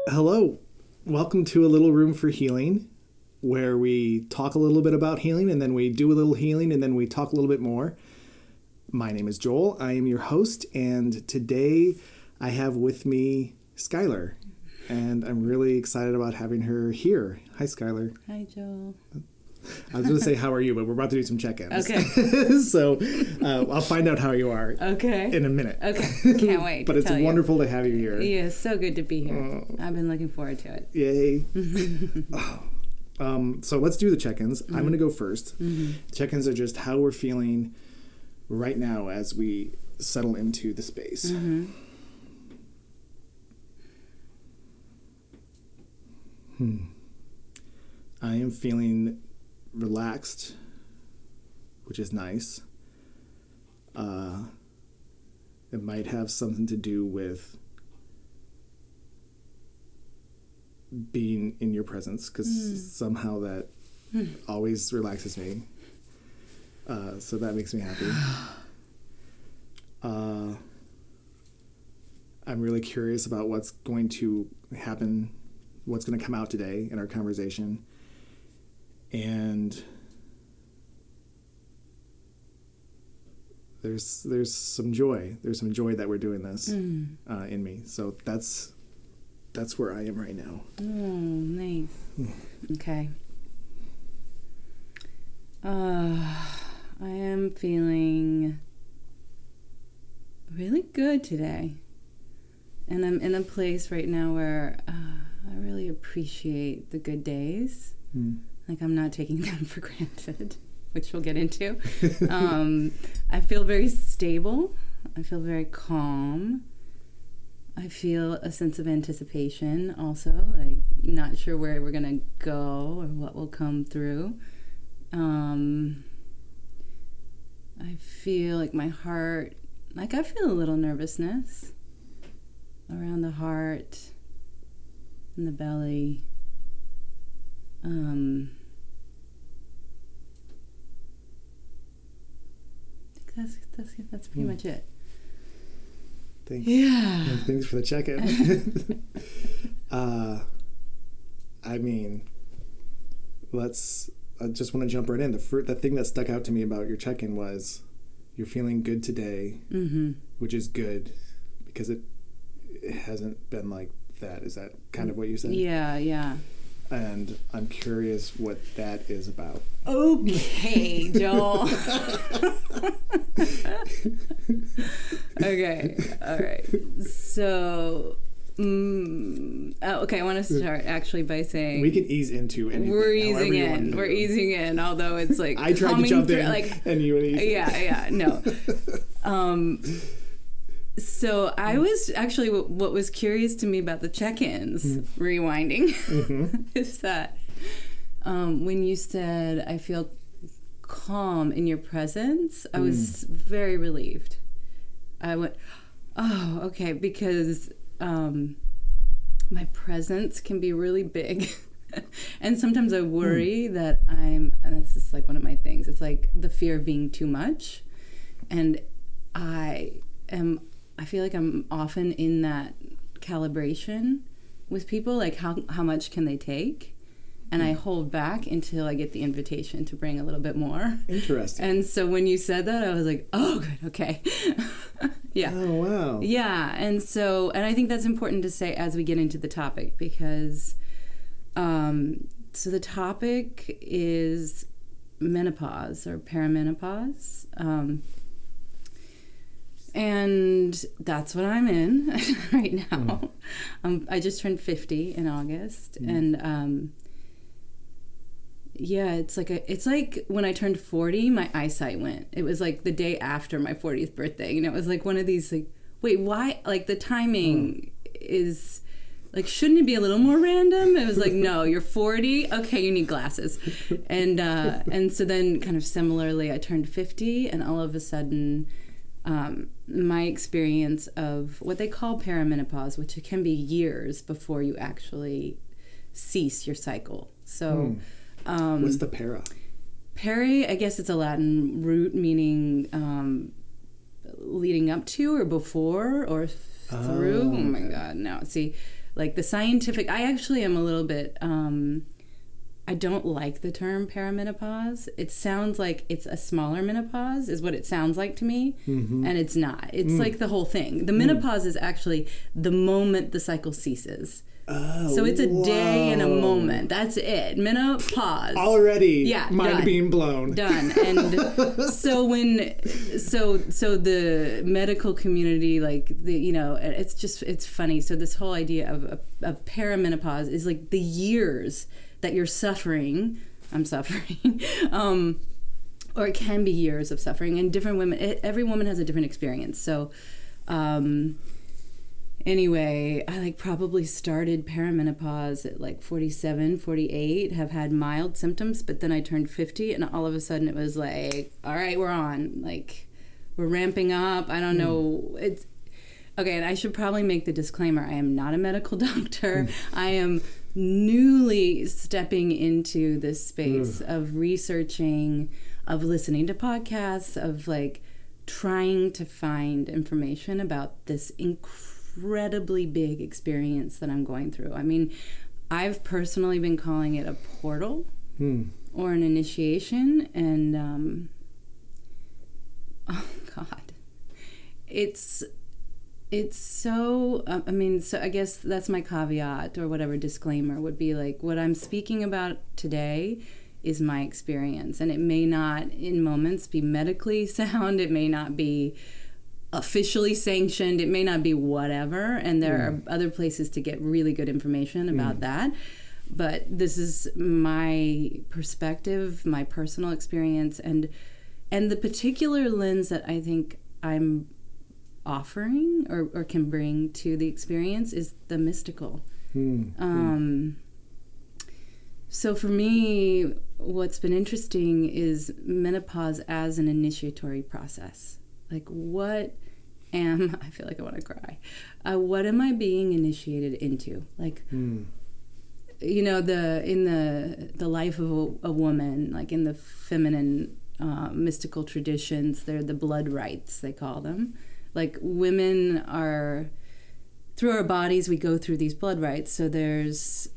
Hello, welcome to A Little Room for Healing, where we talk a little bit about healing and then we do a little healing and then we talk a little bit more. My name is Joel. I am your host, and today I have with me Schuyler, and I'm really excited about having her here. Hi, Schuyler. Hi, Joel. I was going to say, how are you? But we're about to do some check-ins. Okay. So I'll find out how you are in a minute. Okay. Can't wait. But it's wonderful to have you here. Yeah, it's so good to be here. I've been looking forward to it. Yay. So let's do the check-ins. I'm going to go first. Check-ins are just how we're feeling right now as we settle into the space. I am feeling relaxed, which is nice. It might have something to do with being in your presence, because somehow that always relaxes me. So that makes me happy. I'm really curious about what's going to happen, what's going to come out today in our conversation. And there's some joy. There's some joy that we're doing this in me. So that's where I am right now. Oh, nice. Okay. I am feeling really good today. And I'm in a place right now where I really appreciate the good days. Like, I'm not taking them for granted, which we'll get into. I feel very stable. I feel very calm. I feel a sense of anticipation also, like not sure where we're going to go or what will come through. I feel like my heart, like I feel a little nervousness around the heart and the belly. I think that's pretty much it. Thanks. Yeah. Thanks for the check-in. I mean, I just want to jump right in. The thing that stuck out to me about your check-in was you're feeling good today, which is good because it hasn't been like that. Is that kind of what you said? Yeah. And I'm curious what that is about. Okay, Joel. Okay, all right. So, okay, I want to start actually by saying we can ease into anything. We're easing in, although it's like I tried to jump in, and you would ease. Yeah, no. So I was actually, what was curious to me about the check-ins, rewinding, is that when you said, I feel calm in your presence, I was very relieved. I went, oh, okay, because my presence can be really big. And sometimes I worry that and this is like one of my things, it's like the fear of being too much. And I feel like I'm often in that calibration with people, like how much can they take? And I hold back until I get the invitation to bring a little bit more. Interesting. And so when you said that, I was like, oh, good, okay. Yeah. Oh, wow. Yeah, and I think that's important to say as we get into the topic, because so the topic is menopause or perimenopause. And that's what I'm in right now. I just turned 50 in August, and yeah, it's like when I turned 40, my eyesight went. It was like the day after my 40th birthday, and it was like one of these like, wait, why? Like the timing is like, shouldn't it be a little more random? It was like, no, you're 40. Okay, you need glasses, and so then kind of similarly, I turned 50, and all of a sudden. My experience of what they call perimenopause, which it can be years before you actually cease your cycle. So, what's the para? Peri, I guess it's a Latin root meaning leading up to or before or through. Oh my God, no. See, like the scientific. I actually am a little bit. I don't like the term perimenopause. It sounds like it's a smaller menopause, is what it sounds like to me, and it's not. It's like the whole thing. The menopause is actually the moment the cycle ceases. Oh, so it's a day and a moment. That's it. Menopause. Already. Yeah. Mind done. being blown. Done. And so the medical community, like it's funny. So this whole idea of perimenopause is like the years that you're suffering. I'm suffering. Or it can be years of suffering, and different women. Every woman has a different experience. So. Anyway, I like probably started perimenopause at like 47, 48, have had mild symptoms, but then I turned 50 and all of a sudden it was like, all right, we're on. Like, we're ramping up. I don't know. It's okay, and I should probably make the disclaimer. I am not a medical doctor. I am newly stepping into this space of researching, of listening to podcasts, of like trying to find information about this incredibly big experience that I'm going through. I mean, I've personally been calling it a portal or an initiation, and oh God, it's so. I mean, so I guess that's my caveat or whatever disclaimer would be, like, what I'm speaking about today is my experience, and it may not in moments be medically sound. It may not be officially sanctioned. It may not be whatever, and there are other places to get really good information about that. But this is my perspective, my personal experience, and the particular lens that I think I'm offering or can bring to the experience is the mystical. So for me, what's been interesting is menopause as an initiatory process. Like, I feel like I want to cry. What am I being initiated into? Like, you know, in the life of a woman, like in the feminine mystical traditions, they're the blood rites, they call them. Like, women are, through our bodies, we go through these blood rites. So there's,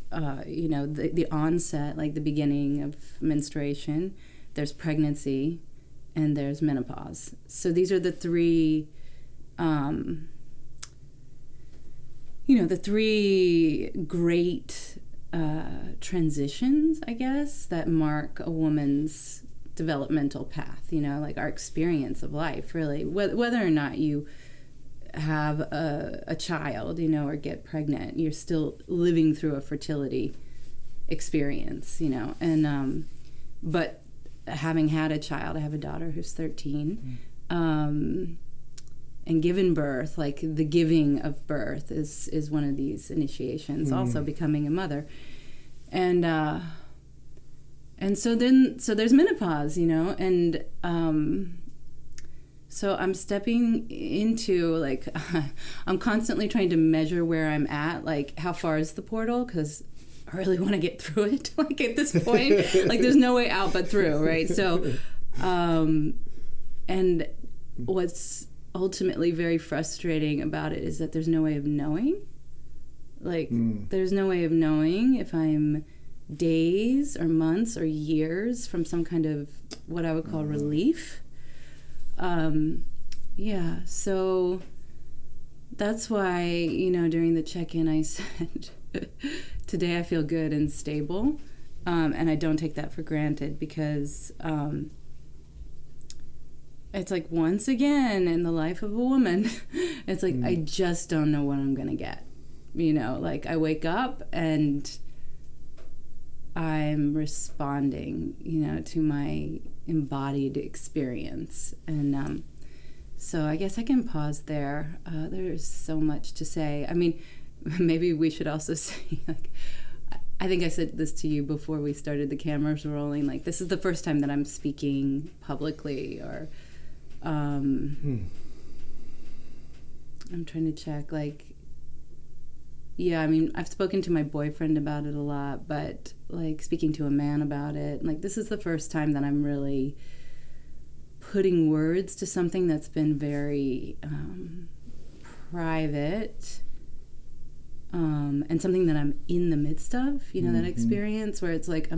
you know, the onset, like the beginning of menstruation, there's pregnancy, and there's menopause. So these are the three, the three great transitions, I guess, that mark a woman's developmental path, you know, like our experience of life, really. Whether or not you have a child, you know, or get pregnant, you're still living through a fertility experience, you know. And but having had a child, I have a daughter who's 13, and given birth, like the giving of birth is one of these initiations, also becoming a mother. And so there's menopause, you know, and so I'm stepping into, like, I'm constantly trying to measure where I'm at, like, how far is the portal, because I really want to get through it, like, at this point. Like, there's no way out but through, right? So, and what's ultimately very frustrating about it is that there's no way of knowing. Like, there's no way of knowing if I'm days or months or years from some kind of what I would call relief. So that's why, you know, during the check-in I said, today I feel good and stable, and I don't take that for granted, because it's like, once again in the life of a woman, it's like, I just don't know what I'm gonna get, you know. Like, I wake up and I'm responding, you know, to my embodied experience. And so I guess I can pause there. There's so much to say. I mean, maybe we should also say, like, I think I said this to you before we started the cameras rolling, like, this is the first time that I'm speaking publicly, or I'm trying to check, like, yeah, I mean, I've spoken to my boyfriend about it a lot, but, like, speaking to a man about it, like, this is the first time that I'm really putting words to something that's been very private, and something that I'm in the midst of, that experience where it's like I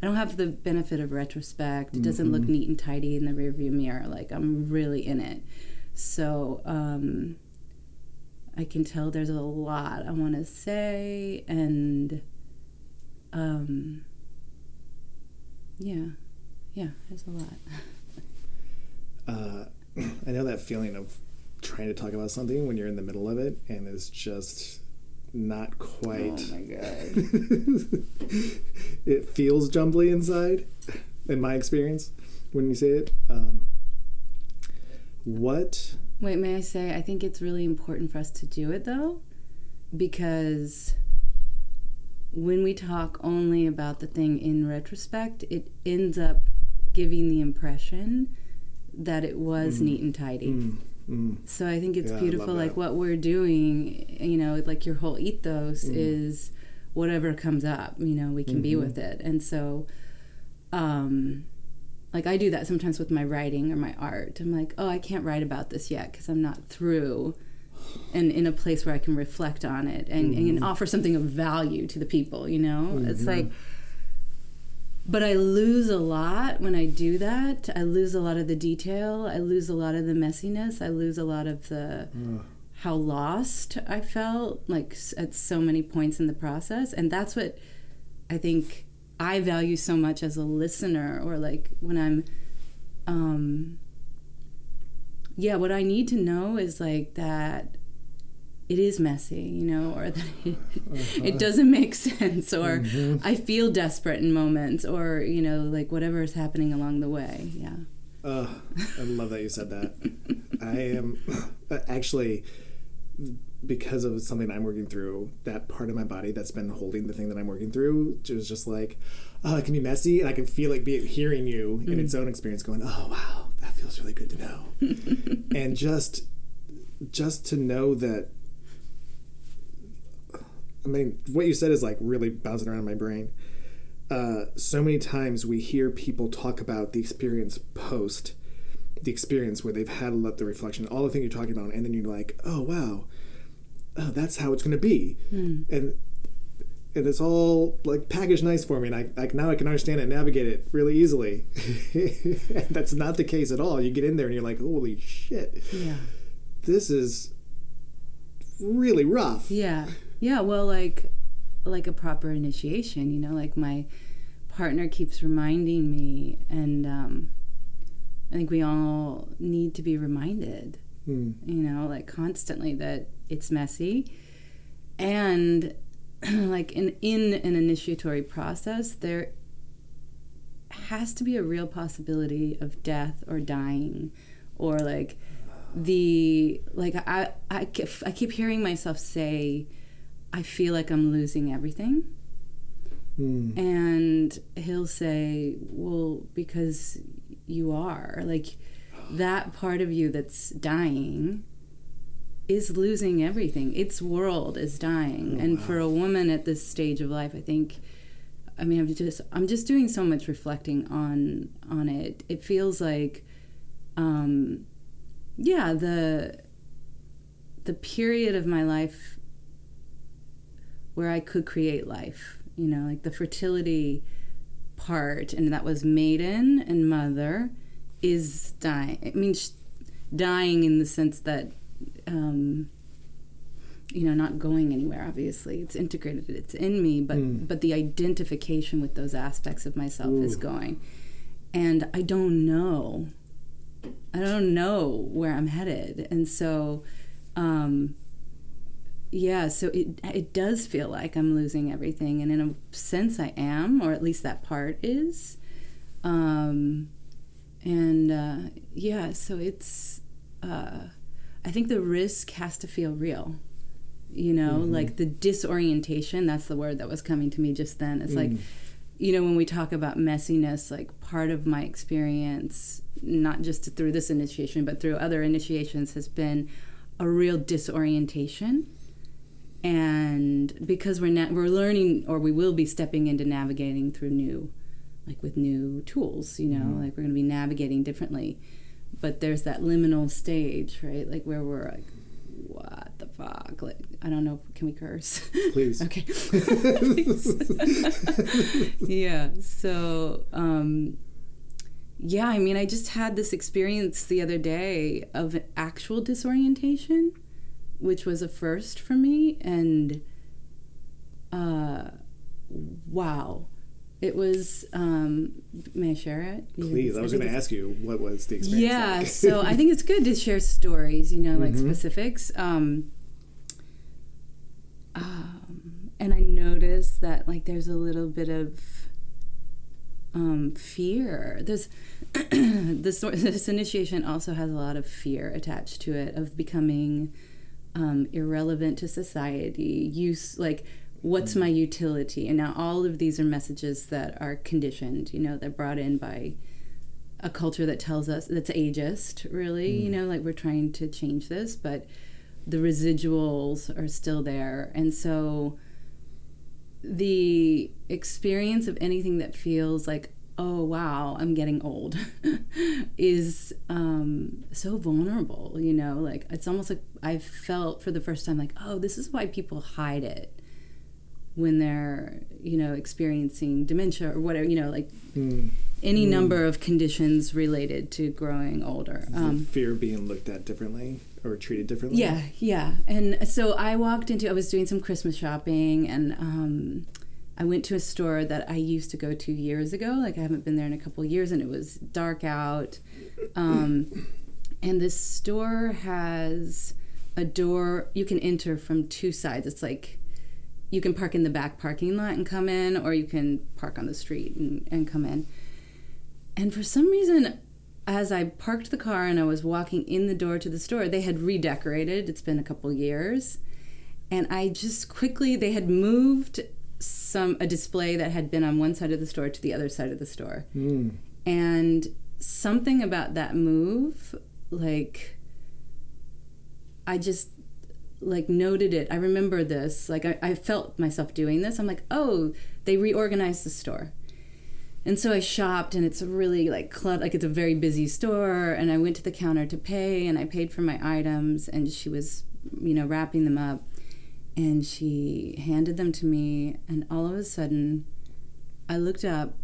don't have the benefit of retrospect. It doesn't look neat and tidy in the rearview mirror. Like, I'm really in it. So I can tell there's a lot I want to say, and there's a lot. I know that feeling of trying to talk about something when you're in the middle of it and it's just not quite. Oh my God. It feels jumbly inside, in my experience, when you say it. What? Wait, may I say, I think it's really important for us to do it, though, because when we talk only about the thing in retrospect, it ends up giving the impression that it was neat and tidy. So I think it's beautiful, like what we're doing, like your whole ethos is whatever comes up, we can be with it. And so, like I do that sometimes with my writing or my art. I'm like, oh, I can't write about this yet because I'm not through and in a place where I can reflect on it and offer something of value to the people, It's like, but I lose a lot when I do that. I lose a lot of the detail. I lose a lot of the messiness. I lose a lot of the how lost I felt, like at so many points in the process. And that's what I think I value so much as a listener, or like when I'm, what I need to know is like that it is messy, or that it doesn't make sense, or I feel desperate in moments, or, like whatever is happening along the way. Yeah. I love that you said that. I am actually, because of something I'm working through, that part of my body that's been holding the thing that I'm working through, it was just like, oh, it can be messy, and I can feel like hearing you in its own experience going, oh, wow, that feels really good to know. And just to know that, I mean, what you said is like really bouncing around in my brain. So many times we hear people talk about the experience post, the experience where they've had the reflection, all the things you're talking about, and then you're like, oh, wow, that's how it's going to be. And it's all like packaged nice for me, and I now I can understand it and navigate it really easily. That's not the case at all. You get in there and you're like, holy shit. Yeah. This is really rough. Yeah. Yeah, well, like a proper initiation, like my partner keeps reminding me, and I think we all need to be reminded, like constantly that it's messy. And like in an initiatory process, there has to be a real possibility of death or dying, or like I keep hearing myself say, I feel like I'm losing everything. And he'll say, well, because you are. Like, that part of you that's dying is losing everything. Its world is dying. Oh, and wow. For a woman at this stage of life, I think, I'm just doing so much reflecting on it. It feels like, the period of my life where I could create life, like the fertility part, and that was maiden and mother, is dying. I mean, dying in the sense that, not going anywhere, obviously. It's integrated, it's in me, but the identification with those aspects of myself is going. And I don't know where I'm headed. And so, so it does feel like I'm losing everything, and in a sense I am, or at least that part is. So it's, I think the risk has to feel real, like the disorientation, that's the word that was coming to me just then. It's like, when we talk about messiness, like part of my experience, not just through this initiation, but through other initiations, has been a real disorientation. And because we're learning, or we will be stepping into navigating through with new tools, like we're going to be navigating differently. But there's that liminal stage, right? Like where we're like, what the fuck? Like, I don't know, can we curse? Please. Okay. Yeah. So, yeah, I mean, I just had this experience the other day of actual disorientation, which was a first for me. And, wow. It was, may I share it? Please, I was going to ask you, what was the experience Yeah, like? so I think it's good to share stories, like specifics. And I noticed that, like, there's a little bit of fear. There's this initiation also has a lot of fear attached to it of becoming irrelevant to society. What's my utility? And now all of these are messages that are conditioned, they're brought in by a culture that tells us that's ageist, really, like we're trying to change this, but the residuals are still there. And so the experience of anything that feels like, oh, wow, I'm getting old is so vulnerable, like it's almost like I felt for the first time like, oh, this is why people hide it when they're, experiencing dementia or whatever, any number of conditions related to growing older. Fear of being looked at differently or treated differently? Yeah. And so I was doing some Christmas shopping, and I went to a store that I used to go to years ago. Like, I haven't been there in a couple of years, and it was dark out. And this store has a door you can enter from two sides. It's like, you can park in the back parking lot and come in, or you can park on the street and come in. And for some reason, as I parked the car and I was walking in the door to the store, they had redecorated. It's been a couple years. And I just quickly, they had moved a display that had been on one side of the store to the other side of the store. And something about that move, like, I just noted it. I remember this. Like, I felt myself doing this. I'm like, oh, they reorganized the store. And so I shopped, and it's a really it's a very busy store. And I went to the counter to pay, and I paid for my items, and she was, wrapping them up, and she handed them to me. And all of a sudden, I looked up,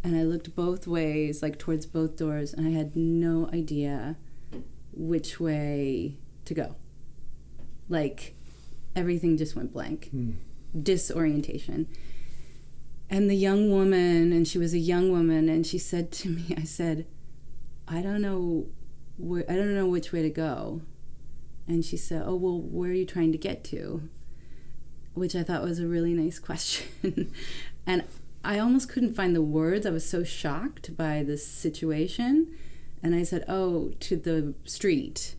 and I looked both ways, like towards both doors, and I had no idea which way to go. Like, everything just went blank. Disorientation. And the young woman, and she was a young woman, and she said to me, I said, I don't know which way to go. And she said, oh, well, where are you trying to get to? Which I thought was a really nice question. And I almost couldn't find the words. I was so shocked by this situation. And I said, oh, to the street.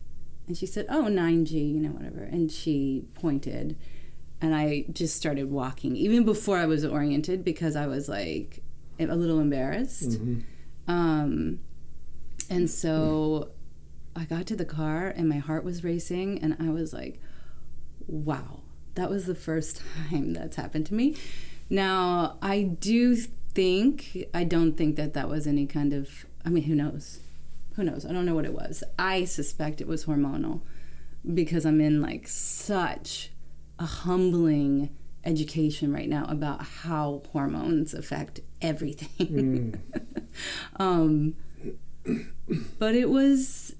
And she said, oh, 9G, whatever. And she pointed, and I just started walking, even before I was oriented, because I was, like, a little embarrassed. And so I got to the car, and my heart was racing, and I was like, wow, that was the first time that's happened to me. Now, I don't think that was any kind of, who knows? Who knows? I don't know what it was. I suspect it was hormonal, because I'm in, like, such a humbling education right now about how hormones affect everything. But it was,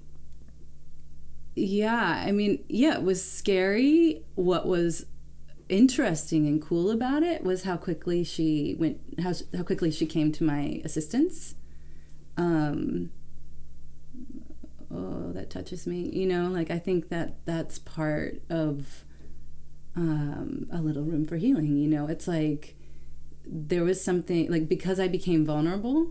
it was scary. What was interesting and cool about it was how quickly she came to my assistance. Oh, that touches me. I think that's part of a little room for healing. It's like there was something, like, because I became vulnerable,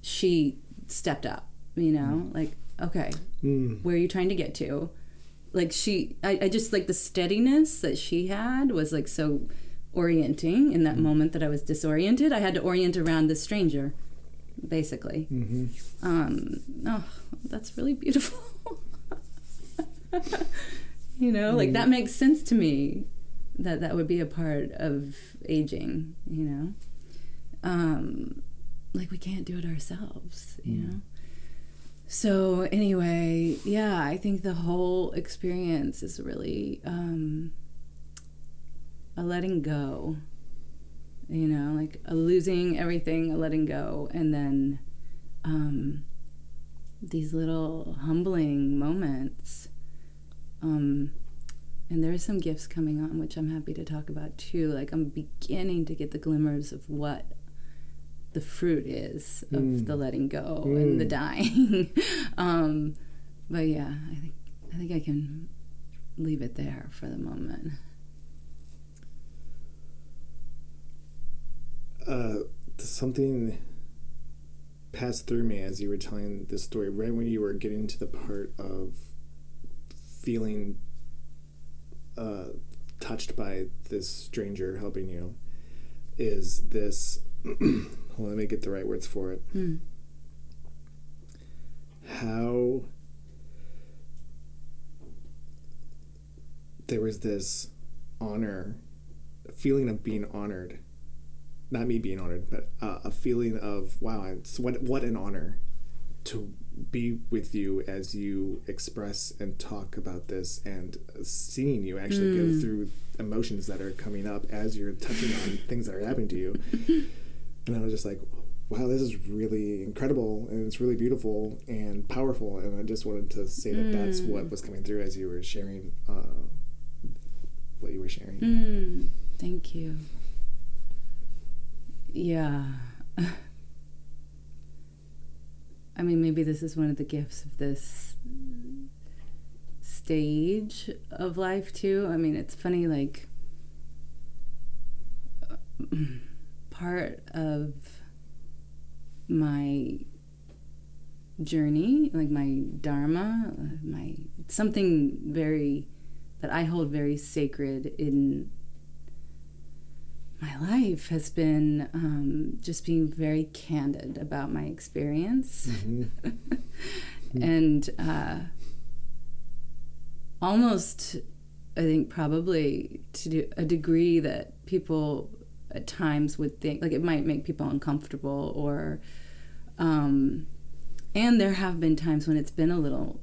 she stepped up, like, okay, where are you trying to get to? Like, I just, like, the steadiness that she had was, like, so orienting in that moment that I was disoriented. I had to orient around this stranger, basically. Oh, that's really beautiful. Like, that makes sense to me, that would be a part of aging, like, we can't do it ourselves, So anyway, yeah, I think the whole experience is really letting go, like a losing everything, a letting go, and then these little humbling moments. And there are some gifts coming on, which I'm happy to talk about too. Like, I'm beginning to get the glimmers of what the fruit is of the letting go and the dying. But yeah, I think I can leave it there for the moment. Something passed through me as you were telling this story, right when you were getting to the part of feeling touched by this stranger helping you, is this well, let me get the right words for it. How there was this honor, a feeling of being honored, not me being honored, but a feeling of, wow, what an honor to be with you as you express and talk about this, and seeing you actually go through emotions that are coming up as you're touching on things that are happening to you. And I was just like, wow, this is really incredible, and it's really beautiful and powerful. And I just wanted to say that that's what was coming through as you were sharing what you were sharing. Thank you. Yeah. I mean, maybe this is one of the gifts of this stage of life too. I mean, it's funny, like, part of my journey, like my dharma, something very that I hold very sacred in my life has been just being very candid about my experience. And almost, I think, probably to a degree that people at times would think, like, it might make people uncomfortable, or and there have been times when it's been a little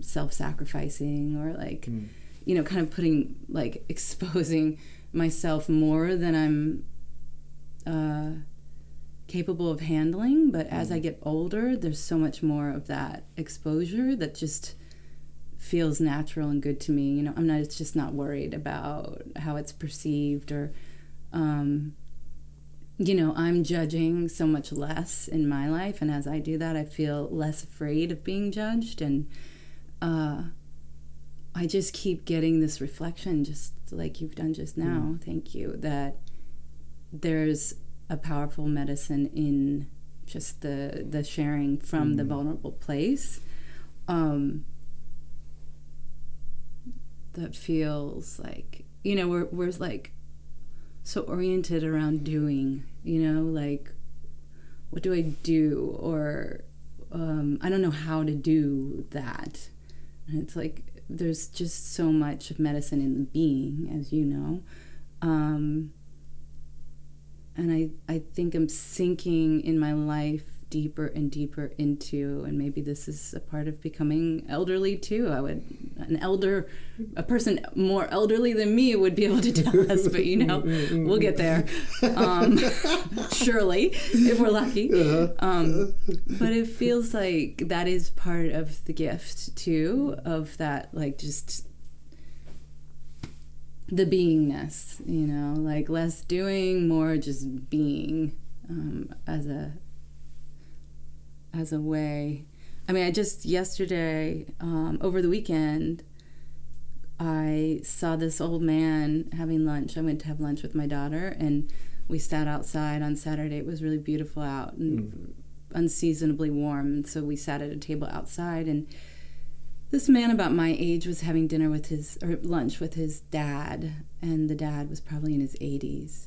self-sacrificing, or like kind of putting, like, exposing myself more than I'm capable of handling. But as I get older, there's so much more of that exposure that just feels natural and good to me. I'm just not worried about how it's perceived, or I'm judging so much less in my life, and as I do that, I feel less afraid of being judged. And I just keep getting this reflection, just like you've done just now. Thank you. That there's a powerful medicine in just the sharing from the vulnerable place. That feels like, we're like so oriented around doing, like, what do I do? Or I don't know how to do that. And it's like, there's just so much of medicine in the being, as you know. And I think I'm sinking in my life deeper and deeper into, and maybe this is a part of becoming elderly too. A person more elderly than me would be able to tell us, but we'll get there. Surely, if we're lucky. But it feels like that is part of the gift too, of that, like, just the beingness, like less doing, more just being, as a way. I mean, I just yesterday, over the weekend, I saw this old man having lunch. I went to have lunch with my daughter, and we sat outside on Saturday. It was really beautiful out and unseasonably warm, and so we sat at a table outside, and this man about my age was having lunch with his dad, and the dad was probably in his 80s,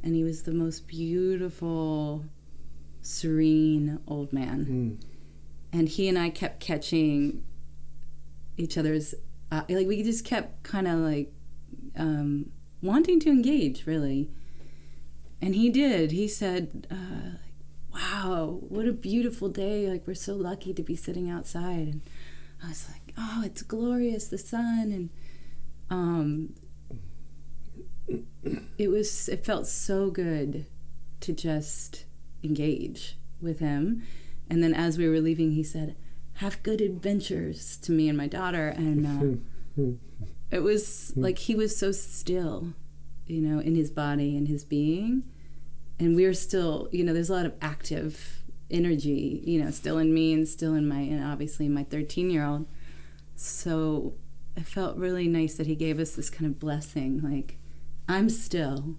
and he was the most beautiful, serene old man. And he and I kept catching each other's like, we just kept kind of like wanting to engage, really. And he said, wow, what a beautiful day, like, we're so lucky to be sitting outside. And I was like, oh, it's glorious, the sun. And it felt so good to just engage with him. And then as we were leaving, he said, "Have good adventures," to me and my daughter. And it was like he was so still, in his body and his being. And we're still, there's a lot of active energy, still in me and still in obviously my 13-year-old. So it felt really nice that he gave us this kind of blessing, like, I'm still,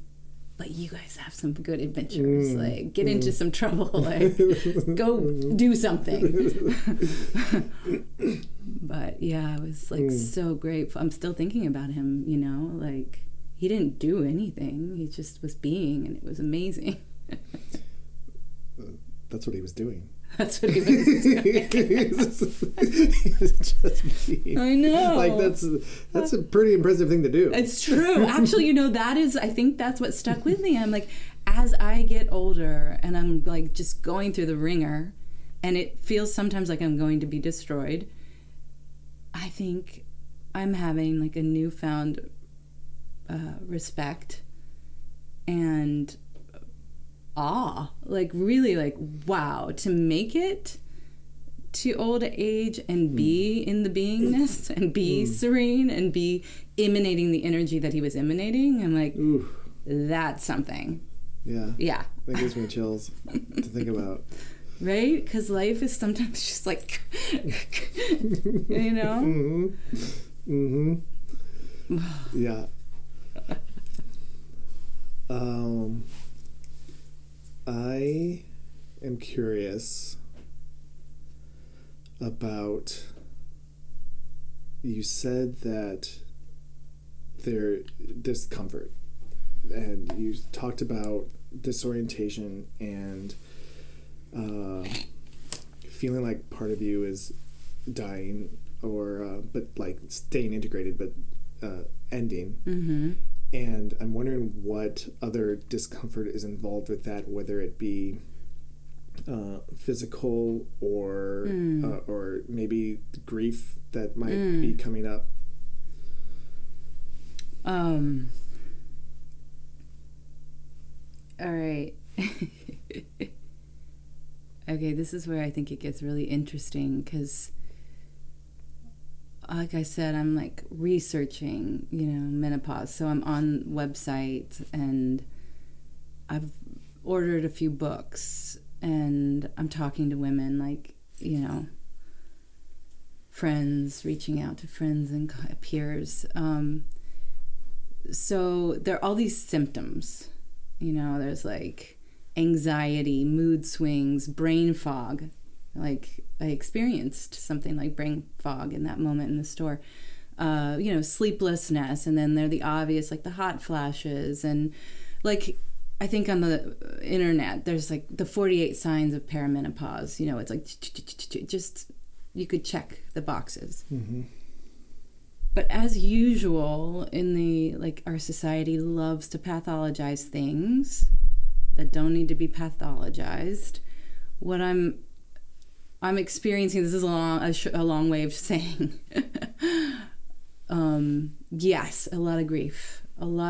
but you guys have some good adventures. Like, get into some trouble. Like, go do something. But yeah, it was like so great. I'm still thinking about him, like he didn't do anything. He just was being, and it was amazing. That's what he was doing. That's what he was doing. he was just being. I know. Like, that's a pretty impressive thing to do. It's true. Actually, I think that's what stuck with me. I'm like, as I get older and I'm like just going through the ringer, and it feels sometimes like I'm going to be destroyed, I think I'm having like a newfound respect and awe, like really, like, wow, to make it to old age and be in the beingness and be serene and be emanating the energy that he was emanating. I'm like, oof, that's something. Yeah, that gives me chills to think about. Right? Because life is sometimes just like Yeah. I am curious about, you said that discomfort, and you talked about disorientation and feeling like part of you is dying, or but like staying integrated but ending. And I'm wondering what other discomfort is involved with that, whether it be physical or maybe grief that might be coming up. All right. Okay, this is where I think it gets really interesting, because like I said, I'm like researching, menopause. So I'm on websites, and I've ordered a few books, and I'm talking to women, like, friends, reaching out to friends and peers. So there are all these symptoms, there's like anxiety, mood swings, brain fog. Like, I experienced something like brain fog in that moment in the store. Sleeplessness, and then they're the obvious, like the hot flashes. And like, I think on the internet, there's like the 48 signs of perimenopause. It's like, just, you could check the boxes. But as usual in our society loves to pathologize things that don't need to be pathologized. What I'm experiencing, this is a long way of saying, yes, a lot of grief, and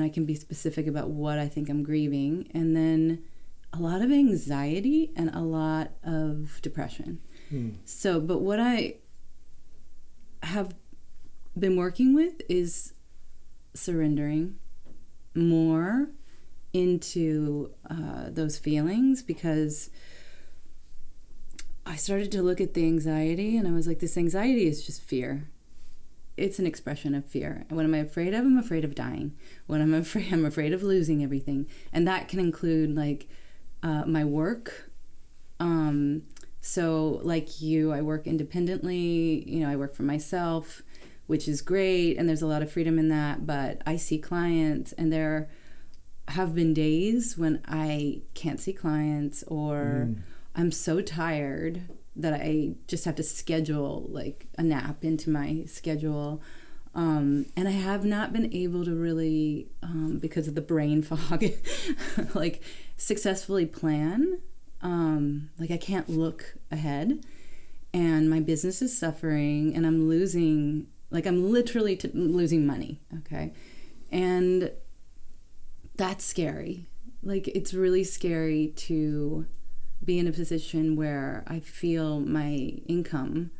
I can be specific about what I think I'm grieving, and then a lot of anxiety and a lot of depression. So, but what I have been working with is surrendering more into those feelings, because I started to look at the anxiety, and I was like, this anxiety is just fear. It's an expression of fear. And what am I afraid of? I'm afraid of dying. What I'm afraid of losing everything. And that can include like my work. So like you, I work independently, I work for myself, which is great. And there's a lot of freedom in that, but I see clients, and there have been days when I can't see clients, or I'm so tired that I just have to schedule like a nap into my schedule. And I have not been able to really, because of the brain fog, like successfully plan. Like I can't look ahead, and my business is suffering, and I'm losing, like I'm literally losing money. Okay. And that's scary. Like, it's really scary to be in a position where I feel my income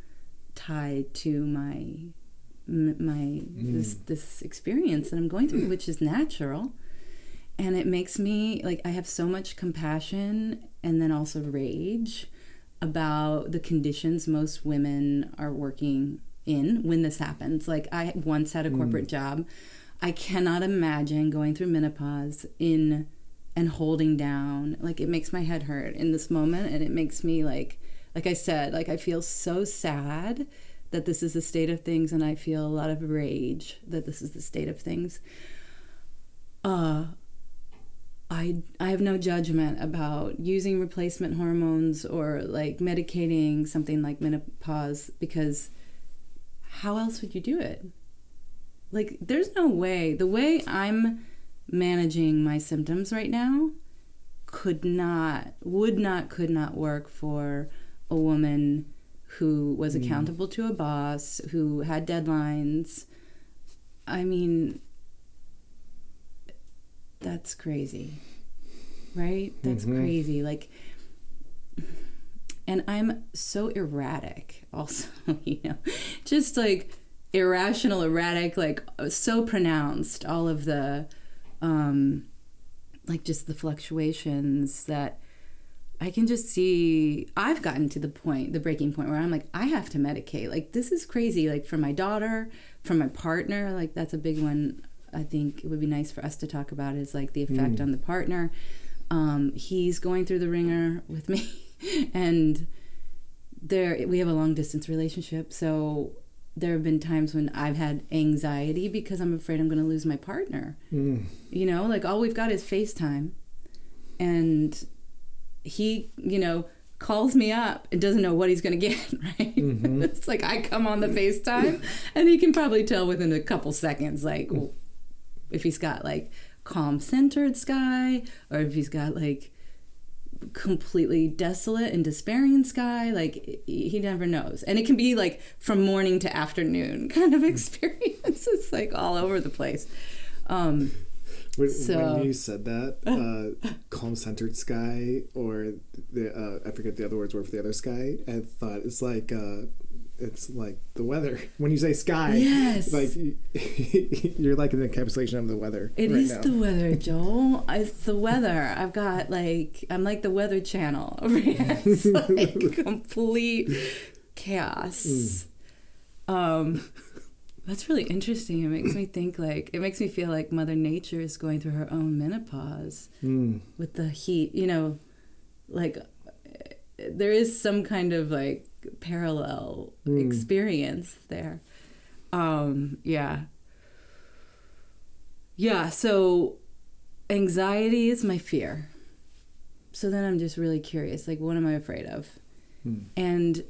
tied to this experience that I'm going through, which is natural. And it makes me, like, I have so much compassion and then also rage about the conditions most women are working in when this happens. Like, I once had a corporate job. I cannot imagine going through menopause and holding down. Like, it makes my head hurt in this moment, and it makes me, like I said, like, I feel so sad that this is the state of things, and I feel a lot of rage that this is the state of things. I have no judgment about using replacement hormones or like medicating something like menopause, because how else would you do it? Like, there's no way. The way I'm managing my symptoms right now could not work for a woman who was accountable to a boss, who had deadlines. I mean, that's crazy, right? That's crazy. Like, and I'm so erratic also, you know, just like irrational, erratic, like so pronounced, all of the, like just the fluctuations that I can just see. I've gotten to the breaking point where I'm like, I have to medicate. Like, this is crazy. Like, for my daughter, for my partner, like that's a big one. I think it would be nice for us to talk about is like the effect on the partner. He's going through the ringer with me, and we have a long distance relationship. So there have been times when I've had anxiety because I'm afraid I'm going to lose my partner. You know, like all we've got is FaceTime, and he, you know, calls me up and doesn't know what he's going to get, right? It's like I come on the FaceTime and he can probably tell within a couple seconds, like, if he's got like calm centered sky, or if he's got like completely desolate and despairing sky. Like, he never knows. And it can be like from morning to afternoon kind of experience. It's like all over the place. When you said that, calm centered sky, or I forget the other words were for the other sky, I thought it's like the weather. When you say sky, yes, like you're like an encapsulation of the weather. It right is now. the weather, Joel. It's the weather. I've got like, I'm like the Weather Channel over here. It's like complete chaos. That's really interesting. It makes me think, like, it makes me feel like Mother Nature is going through her own menopause with the heat, you know, like there is some kind of like parallel experience there. Yeah, so anxiety is my fear. So then I'm just really curious, like, what am I afraid of? And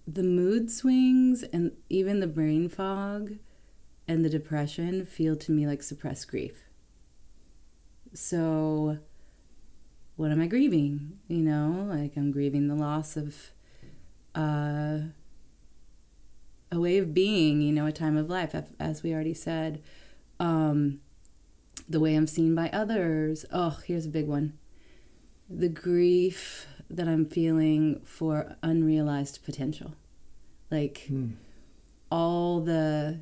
the mood swings and even the brain fog and the depression feel to me like suppressed grief. So what am I grieving? You know, like I'm grieving the loss of a way of being, you know, a time of life, as we already said. The way I'm seen by others. Oh, here's a big one. The grief that I'm feeling for unrealized potential. Like all the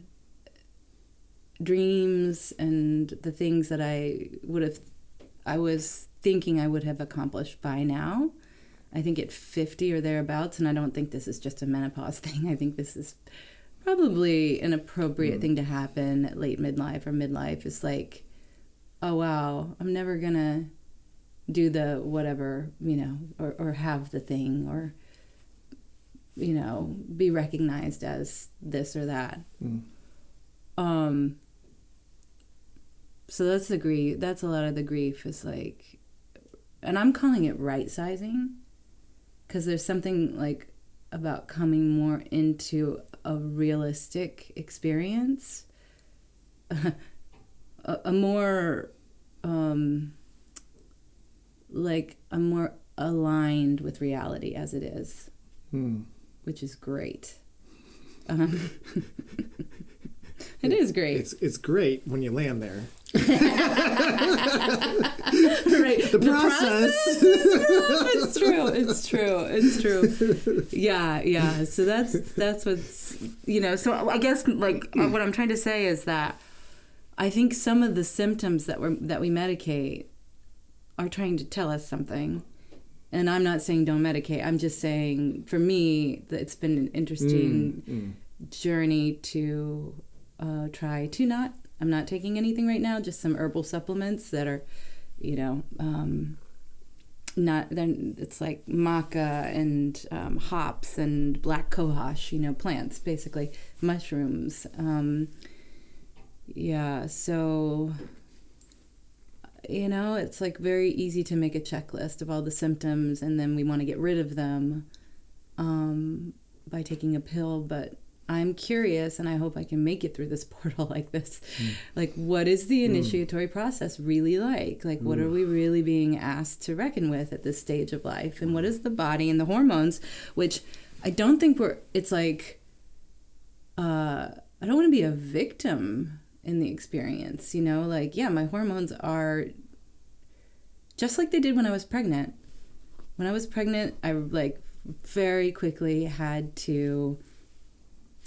dreams and the things that I was thinking I would have accomplished by now. I think at 50 or thereabouts, and I don't think this is just a menopause thing. I think this is probably an appropriate thing to happen at late midlife or midlife. Is like, oh wow, I'm never gonna do the whatever, you know, or have the thing, or, you know, be recognized as this or that. So that's the grief. That's a lot of the grief is like, and I'm calling it right sizing, because there's something like about coming more into a realistic experience, a more like I'm more aligned with reality as it is, which is great. I It is great. It's great when you land there. Right. The process. It's true. Yeah. So that's what's, so I guess like what I'm trying to say is that I think some of the symptoms that we medicate are trying to tell us something. And I'm not saying don't medicate. I'm just saying, for me, that it's been an interesting journey to try to not. I'm not taking anything right now, just some herbal supplements that are, not, then it's like maca and hops and black cohosh, plants, basically, mushrooms. So, it's like very easy to make a checklist of all the symptoms, and then we want to get rid of them by taking a pill, but I'm curious, and I hope I can make it through this portal like this. Like, what is the initiatory process really like? Like, what are we really being asked to reckon with at this stage of life? And what is the body and the hormones, which I don't think it's like, I don't want to be a victim in the experience, Like, yeah, my hormones are just like they did when I was pregnant. When I was pregnant, I, like, very quickly had to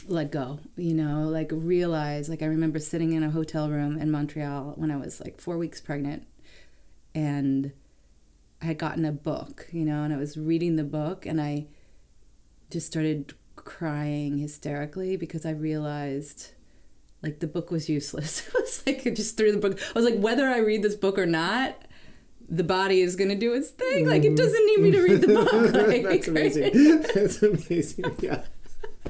let go, like realize, like I remember sitting in a hotel room in Montreal when I was like 4 weeks pregnant, and I had gotten a book, and I was reading the book, and I just started crying hysterically because I realized like the book was useless. It was like I just threw the book. I was like, whether I read this book or not, the body is going to do its thing. Like, it doesn't need me to read the book. Like, That's amazing. That's amazing. Yeah.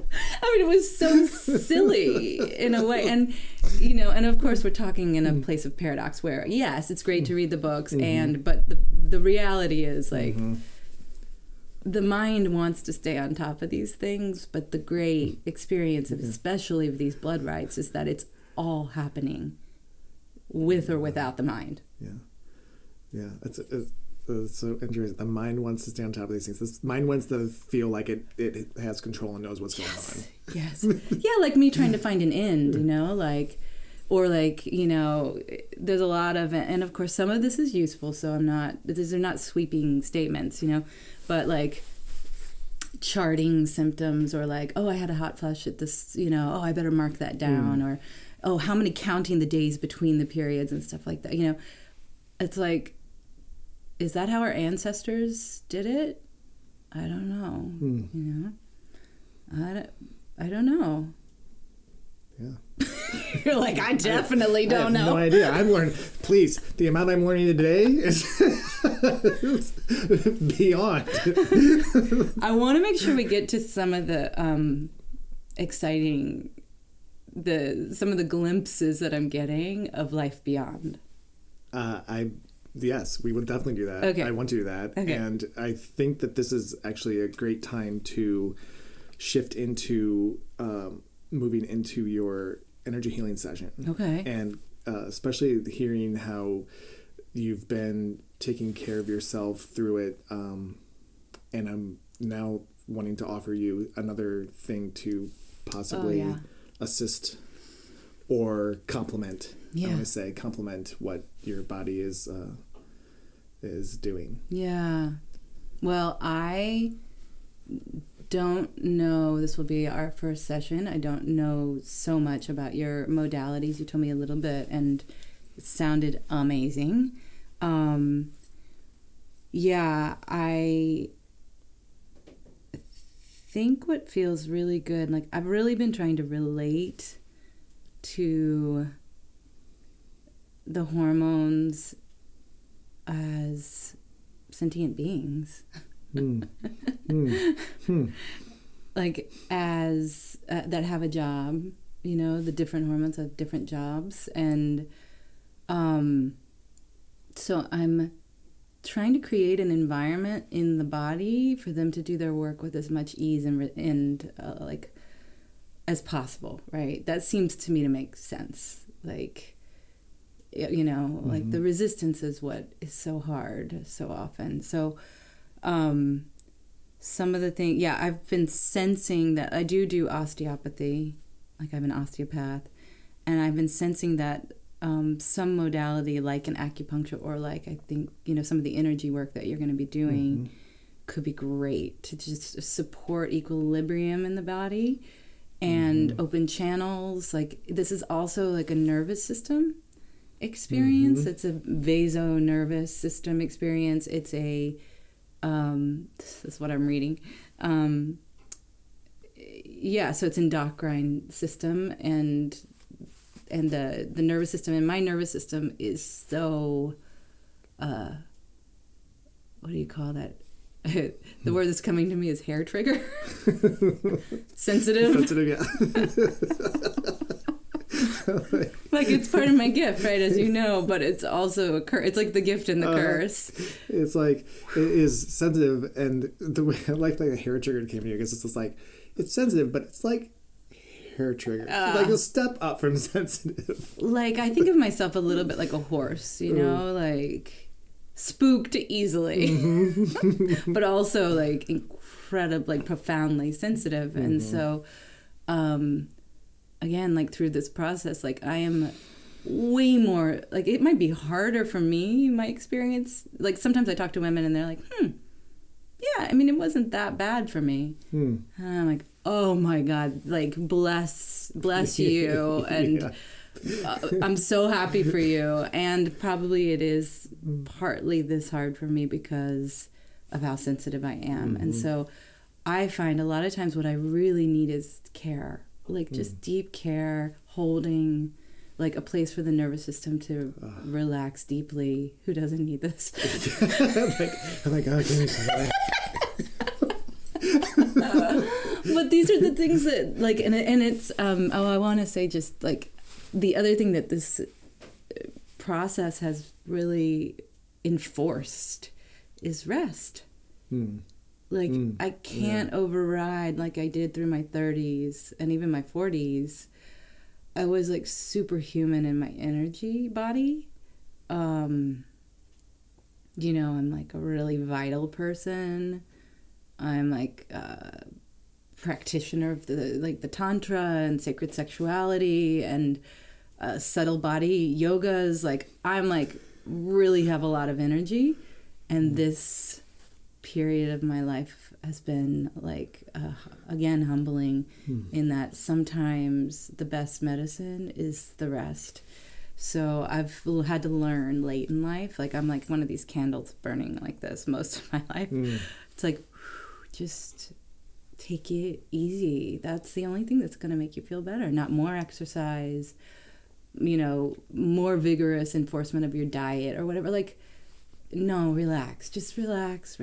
I mean, it was so silly in a way. And, and of course we're talking in a place of paradox where, yes, it's great to read the books, but the reality is, like, the mind wants to stay on top of these things, but the great experience of, especially of these blood rights, is that it's all happening with or without the mind. Yeah. It's so interesting. The mind wants to stay on top of these things. The mind wants to feel like it has control and knows what's going on. Yes. Yeah, like me trying to find an end, like, or like, there's a lot of, and of course some of this is useful, so these are not sweeping statements, but like charting symptoms, or like, oh, I had a hot flush at this, oh, I better mark that down, or, oh, how many counting the days between the periods and stuff like that, It's like, is that how our ancestors did it? I don't know. I don't know. Yeah. You're like, I definitely don't know. No idea. I've learned. Please, the amount I'm learning today is beyond. I want to make sure we get to some of the exciting, some of the glimpses that I'm getting of life beyond. Yes, we would definitely do that. Okay. I want to do that. Okay. And I think that this is actually a great time to shift into moving into your energy healing session. Okay. And especially hearing how you've been taking care of yourself through it. And I'm now wanting to offer you another thing to possibly assist or complement. I want to say complement what your body is doing. Yeah. Well, I don't know. This will be our first session. I don't know so much about your modalities. You told me a little bit, and it sounded amazing. I think what feels really good, like I've really been trying to relate to the hormones as sentient beings. Like as that have a job, the different hormones have different jobs, and so I'm trying to create an environment in the body for them to do their work with as much ease and like as possible, right? That seems to me to make sense. Like, like the resistance is what is so hard so often. So some of the things, I've been sensing that I do osteopathy, like I'm an osteopath, And I've been sensing that some modality like an acupuncture or like I think, some of the energy work that you're going to be doing could be great to just support equilibrium in the body and open channels. Like this is also like a nervous system experience. It's a vasonervous system experience. It's a, this is what I'm reading. So it's endocrine system and the nervous system, and my nervous system is so what do you call that? The word that's coming to me is hair trigger. Sensitive, yeah. Like it's part of my gift, right, as you know, but it's also a curse. It's like the gift and the curse. It's like it is sensitive, and the way I like the hair trigger came here because it's just like it's sensitive, but it's like hair trigger, like a step up from sensitive. Like I think of myself a little bit like a horse, like spooked easily, but also like incredibly, like profoundly sensitive, and so. Again, like through this process, like I am way more, like it might be harder for me, my experience. Like sometimes I talk to women and they're like, yeah, I mean, it wasn't that bad for me. And I'm like, oh my God, like bless you. And I'm so happy for you. And probably it is partly this hard for me because of how sensitive I am. And so I find a lot of times what I really need is care. Like just deep care, holding, like a place for the nervous system to relax deeply. Who doesn't need this? Like, oh my God, give me some of that. But these are the things that, like, and it's, I want to say just like the other thing that this process has really enforced is rest. Like, I can't override like I did through my 30s and even my 40s. I was like superhuman in my energy body. I'm like a really vital person. I'm like a practitioner of the tantra and sacred sexuality and subtle body yogas. Like I'm like really have a lot of energy, and this period of my life has been like again humbling in that sometimes the best medicine is the rest. So I've had to learn late in life, like I'm like one of these candles burning like this most of my life. It's like just take it easy. That's the only thing that's going to make you feel better. Not more exercise, more vigorous enforcement of your diet or whatever. Like no, relax. Just relax.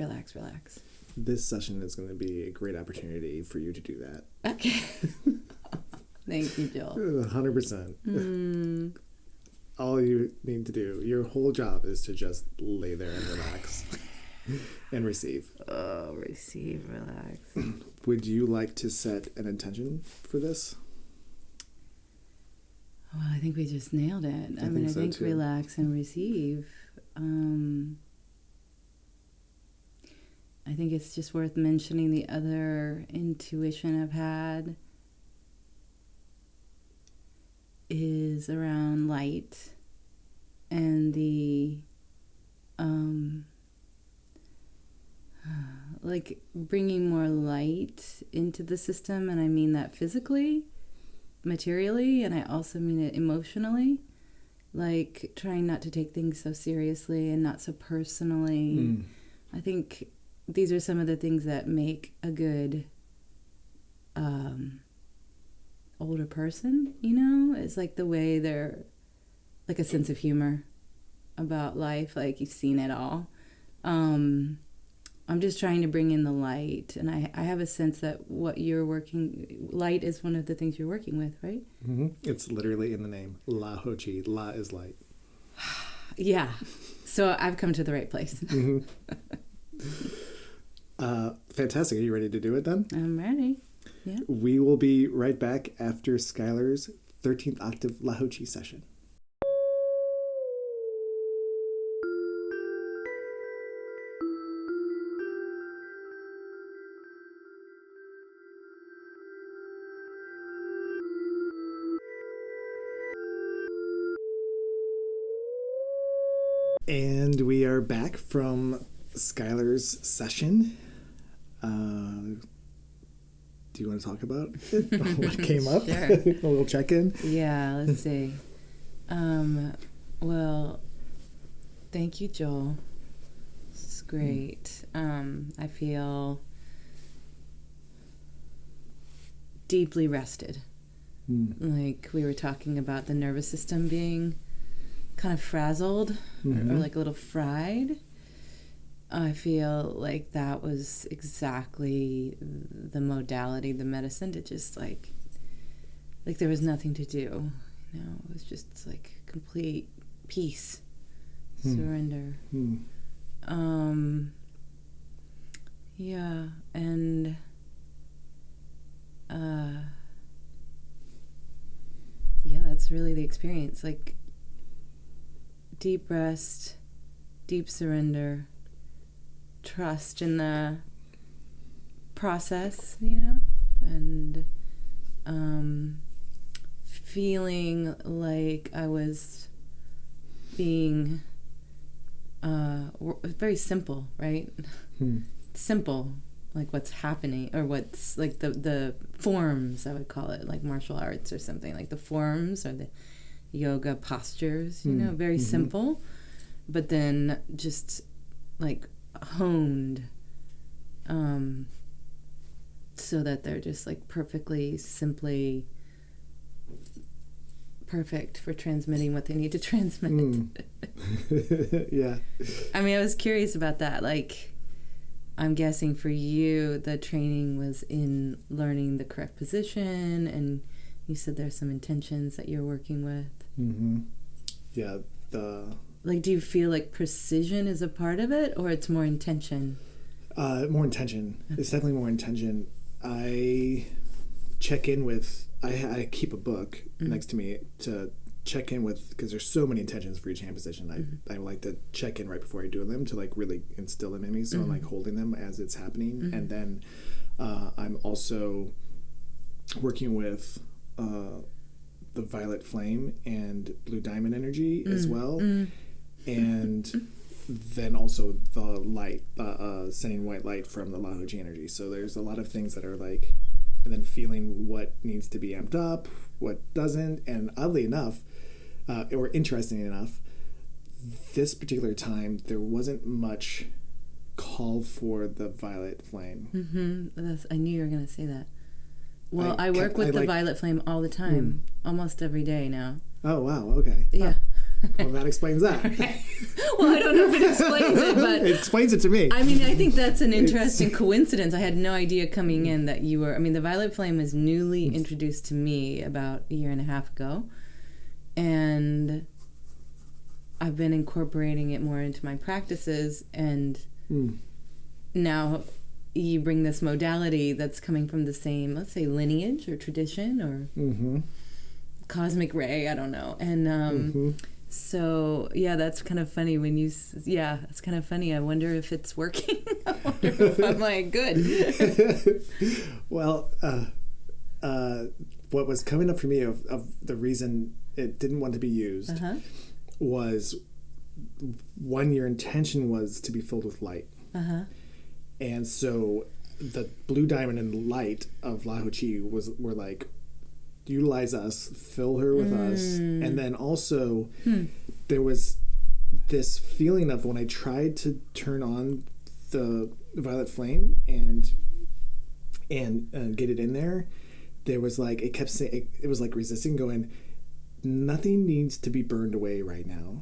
This session is going to be a great opportunity for you to do that. Okay. Thank you, Joel. 100%. All you need to do, your whole job is to just lay there and relax and receive. Oh, receive, relax. Would you like to set an intention for this? Well, I think we just nailed it. I think too. Relax and receive. I think it's just worth mentioning the other intuition I've had is around light and the like bringing more light into the system, and I mean that physically, materially, and I also mean it emotionally. Like trying not to take things so seriously and not so personally. I think these are some of the things that make a good older person, It's like the way they're like a sense of humor about life, like you've seen it all. I'm just trying to bring in the light, and I have a sense that light is one of the things you're working with, right? It's literally in the name. La Hochi. La is light. Yeah. So I've come to the right place. Fantastic. Are you ready to do it then? I'm ready. Yeah. We will be right back after Schuyler's 13th octave La Hochi session. And we are back from Schuyler's session. Do you want to talk about it? What came up? Sure. A little check-in? Yeah, let's see. Well, thank you, Joel. It's great. I feel deeply rested. Like we were talking about the nervous system being kind of frazzled or like a little fried. I feel like that was exactly the modality, the medicine to just like there was nothing to do. You know, it was just like complete peace, surrender. Yeah, and yeah, that's really the experience. Like deep rest, deep surrender, trust in the process, you know, and feeling like I was being very simple, right? Simple, like what's happening, or what's like the forms, I would call it, like martial arts or something, like the forms or the yoga postures, you know, very simple, but then just like honed so that they're just like perfectly, simply perfect for transmitting what they need to transmit. Yeah. I mean, I was curious about that. Like, I'm guessing for you, the training was in learning the correct position, and you said there's some intentions that you're working with. Yeah. Like, do you feel like precision is a part of it, or it's more intention? More intention. Okay. It's definitely more intention. I check in with, I keep a book next to me to check in with, because there's so many intentions for each hand position. I like to check in right before I do them to like really instill them in me. So I'm like holding them as it's happening. And then I'm also working with the violet flame and blue diamond energy as well. And then also the light, sending white light from the Lahoji energy. So there's a lot of things that are like, and then feeling what needs to be amped up, what doesn't. And oddly enough, or interestingly enough, this particular time, there wasn't much call for the violet flame. I knew you were going to say that. Well, I work with the violet flame all the time, almost every day now. Oh, wow. Okay. Yeah. Well, that explains that. Well, I don't know if it explains it, but... It explains it to me. I mean, I think that's an interesting coincidence. I had no idea coming in that you were... I mean, the violet flame was newly introduced to me about a year and a half ago, and I've been incorporating it more into my practices, and now you bring this modality that's coming from the same, let's say, lineage or tradition or cosmic ray, I don't know. And so, yeah, that's kind of funny when you, it's kind of funny. I wonder if it's working. I wonder if I'm like, good. Well, what was coming up for me of the reason it didn't want to be used was, one, your intention was to be filled with light. And so the blue diamond and light of Lahoji were like, utilize us, fill her with us. And then also there was this feeling of when I tried to turn on the violet flame and get it in there, there was like, it kept saying, it was like resisting, going, nothing needs to be burned away right now.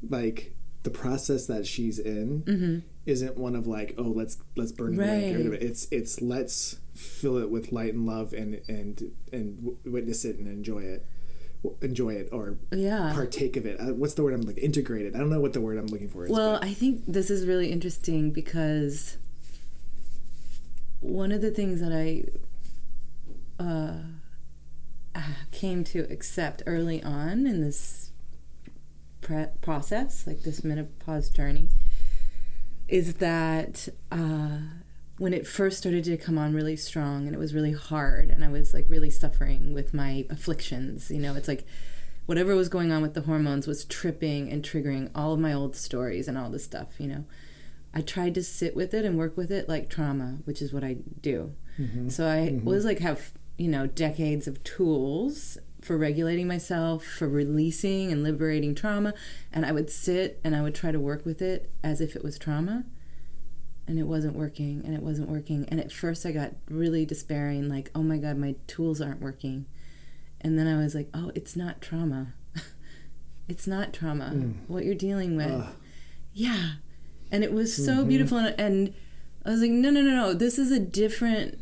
Like the process that she's in isn't one of like, oh, let's burn it away, get rid of it. It's let's fill it with light and love and witness it and enjoy it or partake of it. What's the word I'm like? Integrate it. I don't know what the word I'm looking for is. Well, I think this is really interesting because one of the things that I came to accept early on in this process, like this menopause journey, is that when it first started to come on really strong and it was really hard and I was like really suffering with my afflictions, you know, it's like whatever was going on with the hormones was tripping and triggering all of my old stories and all this stuff, you know. I tried to sit with it and work with it like trauma, which is what I do. So I was like, have, you know, decades of tools for regulating myself, for releasing and liberating trauma. And I would sit and I would try to work with it as if it was trauma. And it wasn't working, and it wasn't working. And at first I got really despairing, like, oh my God, my tools aren't working. And then I was like, oh, it's not trauma. It's not trauma. What you're dealing with. Yeah. And it was so beautiful. And I was like, no. This is a different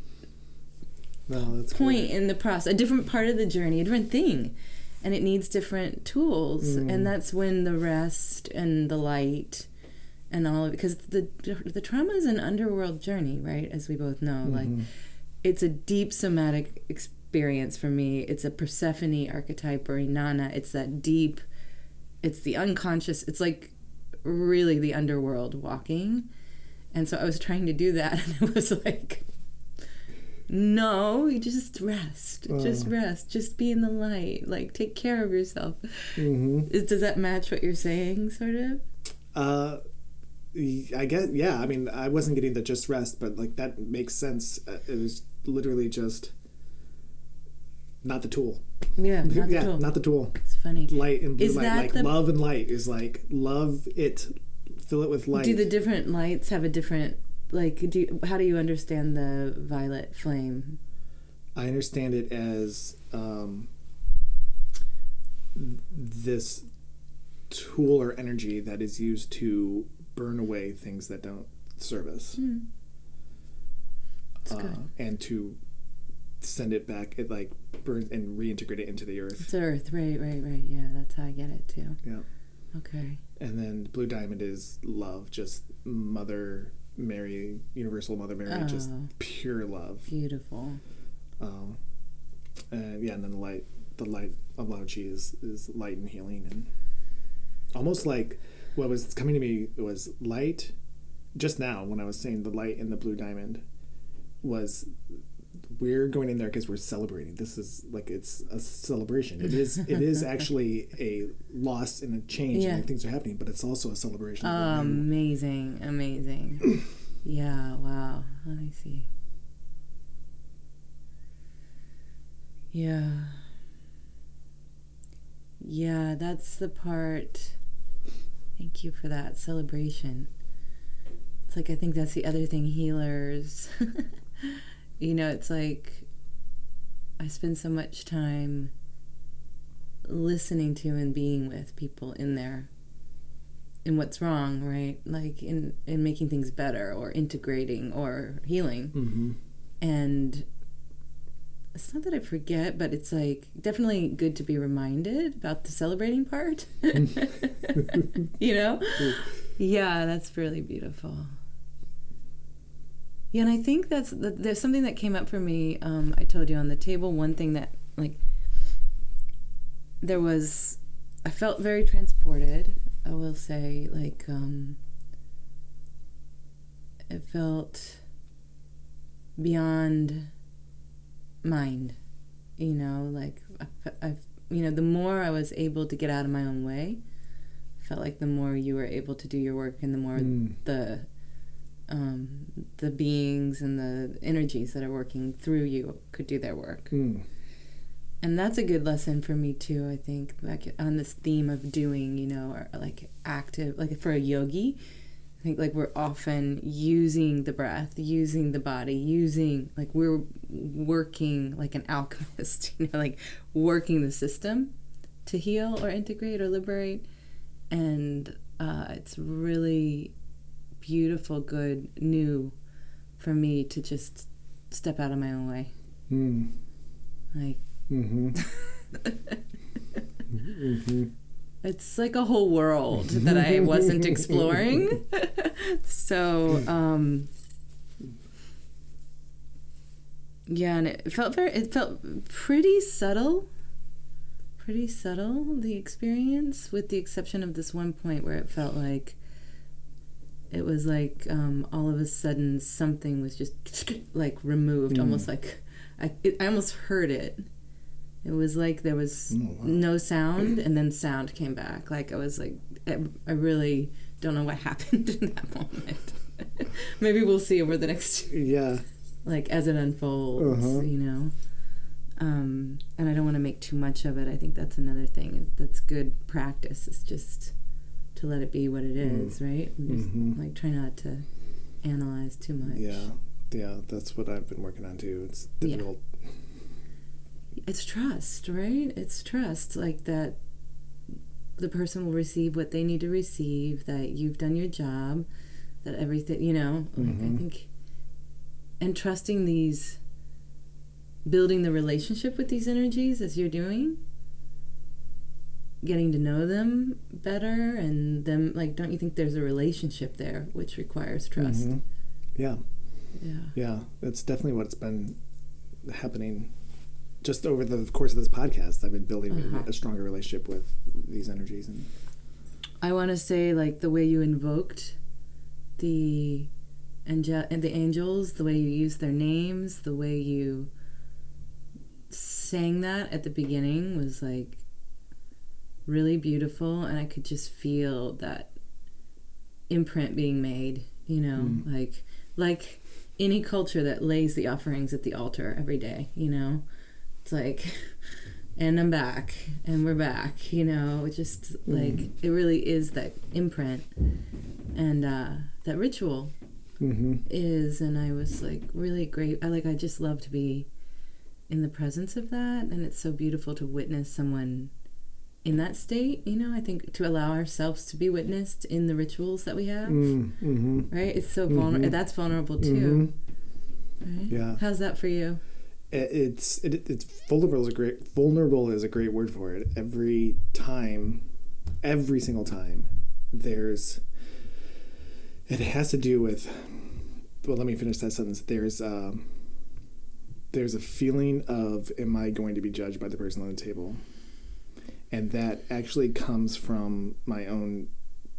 point in the process, a different part of the journey, a different thing. And it needs different tools. And that's when the rest and the light and all of it, because the trauma is an underworld journey, right? As we both know, like it's a deep somatic experience for me. It's a Persephone archetype or Inanna. It's that deep, it's the unconscious. It's like really the underworld walking. And so I was trying to do that, and it was like, no, you just rest. Just rest. Just be in the light. Like, take care of yourself. Does that match what you're saying, sort of? I guess, yeah. I mean, I wasn't getting the just rest, but like that makes sense. It was literally just not the tool. Yeah, not the tool. Not the tool. It's funny. Light and blue light. Like love and light is like love it, fill it with light. Do the different lights have a different, like, how do you understand the violet flame? I understand it as this tool or energy that is used to burn away things that don't serve us. That's good. And to send it back, it like burns and reintegrate it into the earth. It's earth, right. Yeah, that's how I get it too. Yeah. Okay. And then blue diamond is love, just Mother Mary, Universal Mother Mary, just pure love. Beautiful. And then the light of Lao Chi is light and healing, and almost like what was coming to me was light. Just now, when I was saying the light in the blue diamond, was we're going in there because we're celebrating. This is like, it's a celebration. It is actually a loss and a change, and things are happening, but it's also a celebration. Amazing. Yeah, wow. Let me see. Yeah, that's the part. Thank you for that celebration. It's like, I think that's the other thing, healers. You know, it's like I spend so much time listening to and being with people in what's wrong, right? Like in making things better or integrating or healing. And it's not that I forget, but it's like definitely good to be reminded about the celebrating part. You know? Yeah, that's really beautiful. Yeah, and I think there's something that came up for me. I told you on the table, one thing that, like, I felt very transported, I will say. Like, it felt beyond mind, you know, like, the more I was able to get out of my own way, felt like the more you were able to do your work, and the more the beings and the energies that are working through you could do their work. And that's a good lesson for me too, I think, like on this theme of doing, you know, or like active, like for a yogi, I think like we're often using the breath, using the body, like we're working like an alchemist, you know, like working the system to heal or integrate or liberate. And it's really beautiful, good, new for me to just step out of my own way. Like, it's like a whole world that I wasn't exploring. So, and it felt pretty subtle, the experience, with the exception of this one point where it felt like it was like all of a sudden something was just like removed, almost like I almost heard it, It was like there was no sound, and then sound came back. Like I was like, I really don't know what happened in that moment. Maybe we'll see over the next, like as it unfolds, And I don't want to make too much of it. I think that's another thing that's good practice. Is just to let it be what it is, right? Just, like try not to analyze too much. Yeah, that's what I've been working on too. It's difficult. Yeah. It's trust, right? It's trust, like that the person will receive what they need to receive, that you've done your job, that everything, like I think, and trusting these, building the relationship with these energies as you're doing, getting to know them better, and them, like, don't you think there's a relationship there which requires trust? Yeah, that's definitely what's been happening just over the course of this podcast. I've been building a stronger relationship with these energies. And I want to say, like, the way you invoked the angels, the way you used their names, the way you sang that at the beginning was, like, really beautiful, and I could just feel that imprint being made, like any culture that lays the offerings at the altar every day, It's like, and I'm back, and we're back, just like, it really is that imprint, and that ritual is, and I was like really great. I just love to be in the presence of that, and it's so beautiful to witness someone in that state, I think to allow ourselves to be witnessed in the rituals that we have, right? It's so vulnerable. That's vulnerable too, right? Yeah. How's that for you? It's vulnerable is a great word for it. Every single time, it has to do with, well, let me finish that sentence. There's a feeling of, am I going to be judged by the person on the table? And that actually comes from my own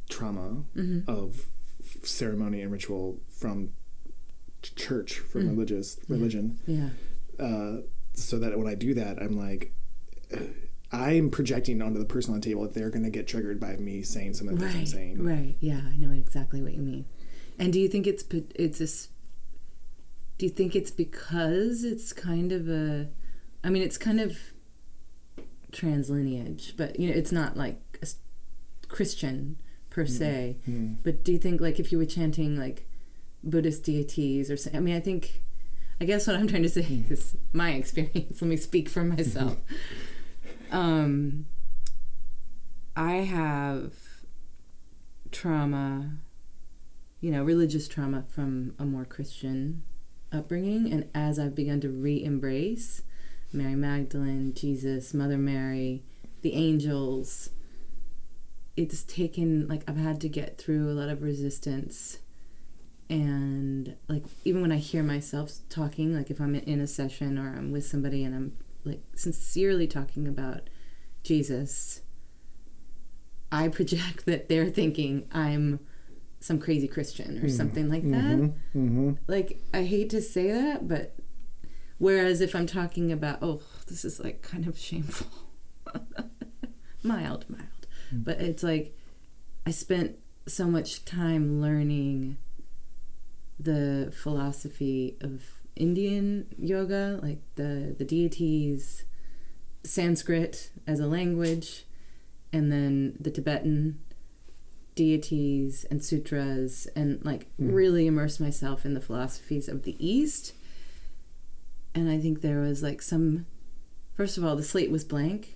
trauma of ceremony and ritual from church, from religion. Yeah. So that when I do that, I'm like, I'm projecting onto the person on the table that they're going to get triggered by me saying some of the things I'm saying. Right. Yeah, I know exactly what you mean. And do you think it's because it's kind of it's kind of translineage, but Mm-hmm. it's not like a Christian per se. But do you think, like, if you were chanting like Buddhist deities or something, I guess what I'm trying to say is my experience. Let me speak for myself. I have trauma, religious trauma from a more Christian upbringing, and as I've begun to re-embrace Mary Magdalene, Jesus, Mother Mary, the angels, it's taken, like, I've had to get through a lot of resistance. And, like, even when I hear myself talking, like if I'm in a session or I'm with somebody and I'm, like, sincerely talking about Jesus, I project that they're thinking I'm some crazy Christian or something like that. Like, I hate to say that, but whereas if I'm talking about, this is, like, kind of shameful, mild, but it's like I spent so much time learning the philosophy of Indian yoga, like the deities, Sanskrit as a language, and then the Tibetan deities and sutras, and, like, really immerse myself in the philosophies of the East. And I think there was, like, first of all, the slate was blank,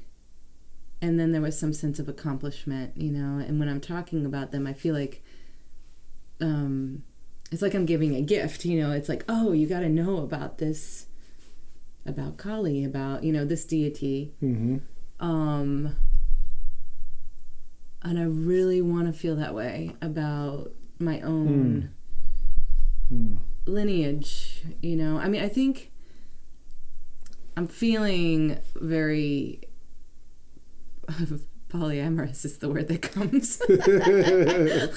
and then there was some sense of accomplishment, and when I'm talking about them, I feel like it's like I'm giving a gift, it's like, oh, you got to know about this, about Kali, about, this deity. And I really want to feel that way about my own lineage, I think I'm feeling very polyamorous is the word that comes.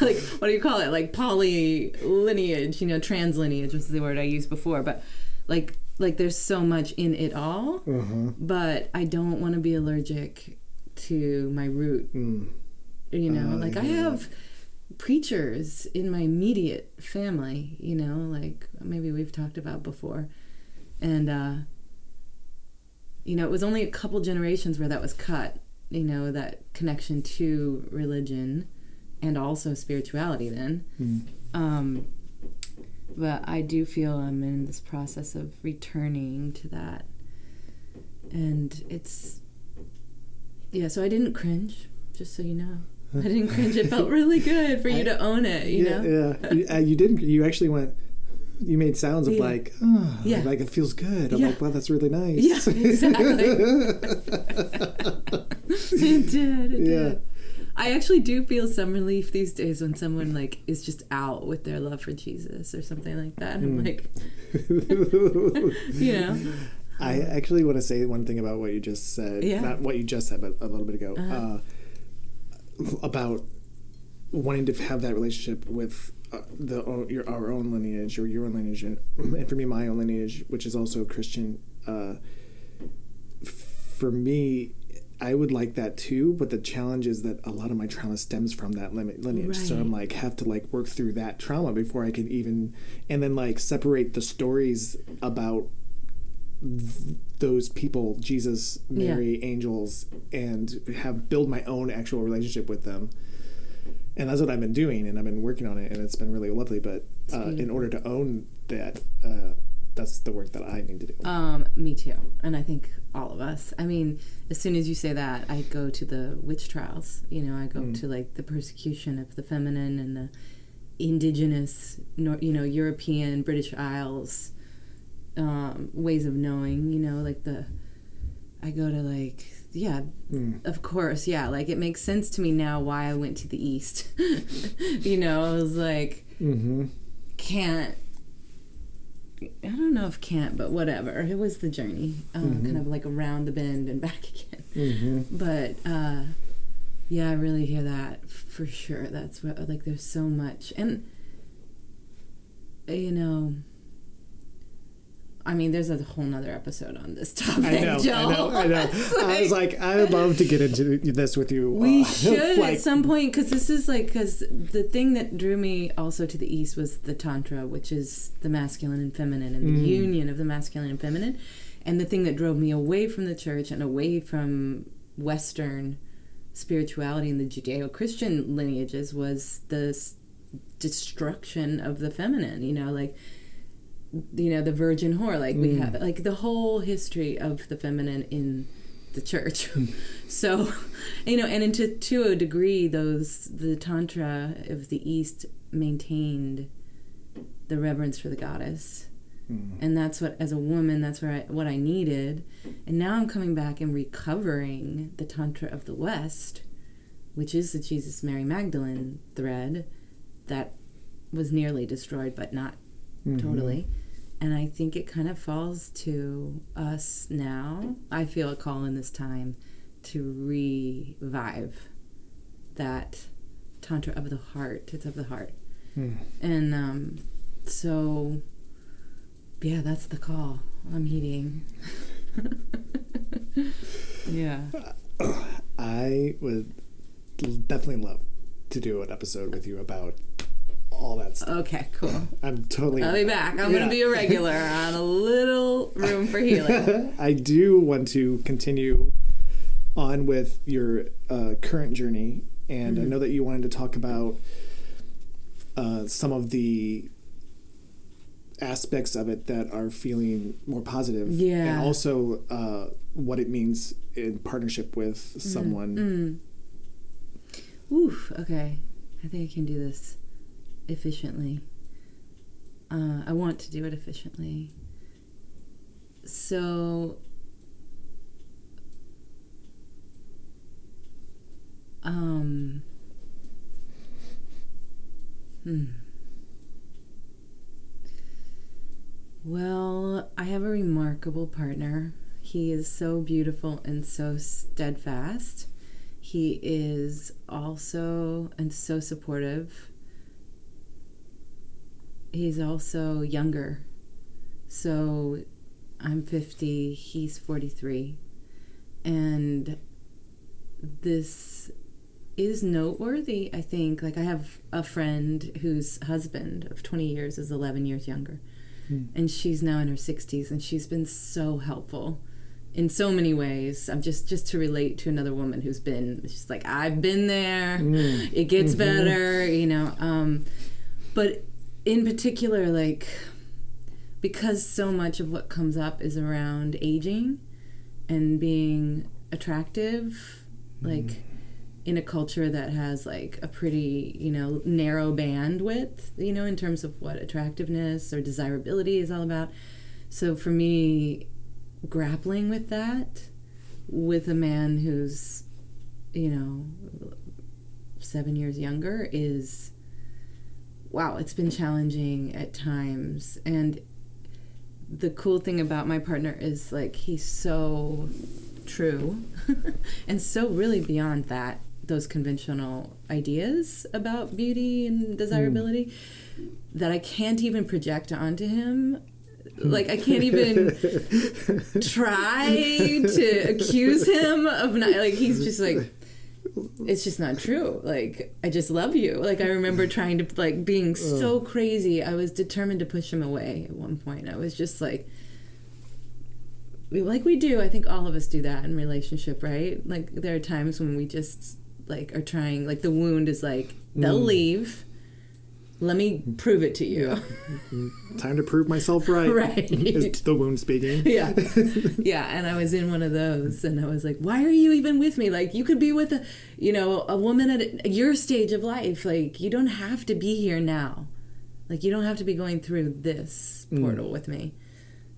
Like, what do you call it? Like, poly lineage, trans lineage was the word I used before. But, like, like there's so much in it all, Uh-huh. but I don't want to be allergic to my root. You know, like I have preachers in my immediate family, you know, like maybe we've talked about before. And, you know, it was only a couple generations where that was cut, you know, that connection to religion and also spirituality then. But I do feel I'm in this process of returning to that. And it's, yeah, so I didn't cringe, just so you know. I didn't cringe. It felt really good for you to own it, you know? Yeah. You didn't. You actually went, you made sounds of like, oh, like it feels good. I'm like, wow, that's really nice. Yeah, exactly. It did. I actually do feel some relief these days when someone like is just out with their love for Jesus or something like that. I'm like, you know. I actually want to say one thing about what you just said. Yeah. Not what you just said, but a little bit ago. About wanting to have that relationship with our own lineage or your own lineage, and for me, my own lineage, which is also Christian. For me, I would like that too, but the challenge is that a lot of my trauma stems from that lineage. Right. So I'm like, have to like work through that trauma before I can even, and then like separate the stories about those people, Jesus, Mary, angels, and build my own actual relationship with them. And that's what I've been doing, and I've been working on it, and it's been really lovely. But in order to own that, that's the work that I need to do. Me too. And I think all of us. I mean, as soon as you say that, I go to the witch trials. You know, I go to like the persecution of the feminine and the indigenous, you know, European, British Isles ways of knowing. You know, like I go to like, of course, like it makes sense to me now why I went to the East. You know, I was like, can't. I don't know if can't, but whatever. It was the journey, kind of like around the bend and back again. But I really hear that for sure. That's what, like, there's so much, and you know, I mean, there's a whole nother episode on this topic. I know. Like, I was like, I would love to get into this with you. We should at some point, because this is like, because the thing that drew me also to the East was the Tantra, which is the masculine and feminine, and the union of the masculine and feminine. And the thing that drove me away from the church and away from Western spirituality and the Judeo-Christian lineages was the destruction of the feminine, you know, like, you know, the virgin whore, like we have like the whole history of the feminine in the church. So, you know, and to a degree, the Tantra of the East maintained the reverence for the goddess. And that's what, as a woman, that's what I needed. And now I'm coming back and recovering the Tantra of the West, which is the Jesus, Mary, Magdalene thread that was nearly destroyed, but not totally. And I think it kind of falls to us now. I feel a call in this time to revive that Tantra of the heart. It's of the heart. And so, yeah, that's the call I'm heeding. Yeah. I would definitely love to do an episode with you about all that stuff. Okay, cool. I'll be back. I'm going to be a regular on A Little Room for Healing. I do want to continue on with your current journey, and I know that you wanted to talk about some of the aspects of it that are feeling more positive, and also what it means in partnership with someone. Oof, okay. I think I can do this efficiently. I want to do it efficiently. So, well, I have a remarkable partner. He is so beautiful and so steadfast. He is also and so supportive. He's also younger. So I'm 50, he's 43. And this is noteworthy, I think. Like, I have a friend whose husband of 20 years is 11 years younger. And she's now in her 60s, and she's been so helpful in so many ways. I'm just to relate to another woman who's been, she's like, I've been there. It gets better, you know. But in particular, like, because so much of what comes up is around aging and being attractive, like, in a culture that has, like, a pretty, you know, narrow bandwidth, you know, in terms of what attractiveness or desirability is all about. So for me, grappling with that with a man who's, you know, 7 years younger is, wow, it's been challenging at times. And the cool thing about my partner is, like, he's so true and so really beyond that, those conventional ideas about beauty and desirability, that I can't even project onto him. Like, I can't even try to accuse him of not, like, he's just like, it's just not true. Like, I just love you. Like, I remember trying to, like, being so crazy. I was determined to push him away at one point. I was just like we do. I think all of us do that in relationship, right? Like, there are times when we just, like, are trying, like, the wound is like, they'll leave. Let me prove it to you. Yeah. Time to prove myself right. Right. Is the wound speaking. Yeah. Yeah, and I was in one of those, and I was like, why are you even with me? Like, you could be with a woman at your stage of life. Like, you don't have to be here now. Like, you don't have to be going through this portal with me.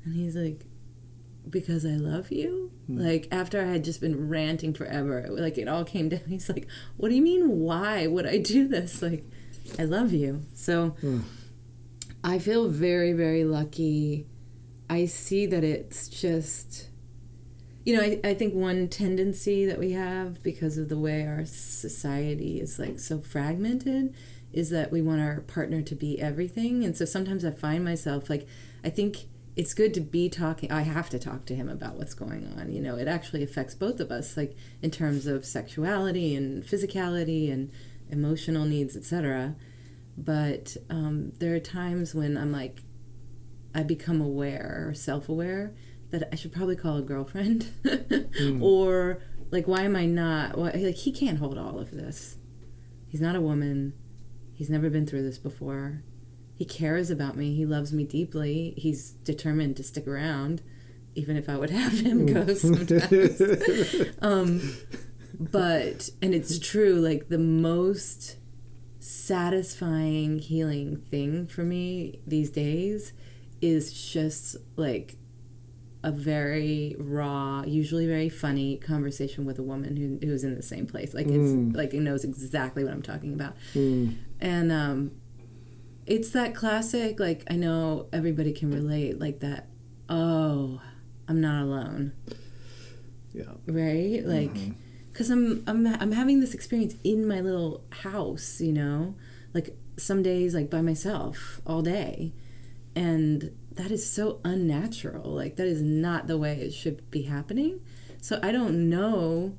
And he's like, because I love you? Like, after I had just been ranting forever, like, it all came down. He's like, what do you mean, why would I do this? Like, I love you. So I feel very, very lucky. I see that it's just, you know, I think one tendency that we have because of the way our society is, like, so fragmented is that we want our partner to be everything. And so sometimes I find myself, like, I think it's good to be talking. I have to talk to him about what's going on. You know, it actually affects both of us, like, in terms of sexuality and physicality and emotional needs, etc. But there are times when I'm like, I become aware or self-aware that I should probably call a girlfriend or, like, why am I not? Like, he can't hold all of this. He's not a woman. He's never been through this before. He cares about me. He loves me deeply. He's determined to stick around, even if I would have him go sometimes. But, and it's true, like, the most satisfying, healing thing for me these days is just, like, a very raw, usually very funny conversation with a woman who's in the same place. Like, it's like, it knows exactly what I'm talking about. And it's that classic, like, I know everybody can relate, like that, oh, I'm not alone. Yeah. Right? Like, because I'm having this experience in my little house, you know, like, some days, like, by myself all day, and that is so unnatural. Like, that is not the way it should be happening. So I don't know,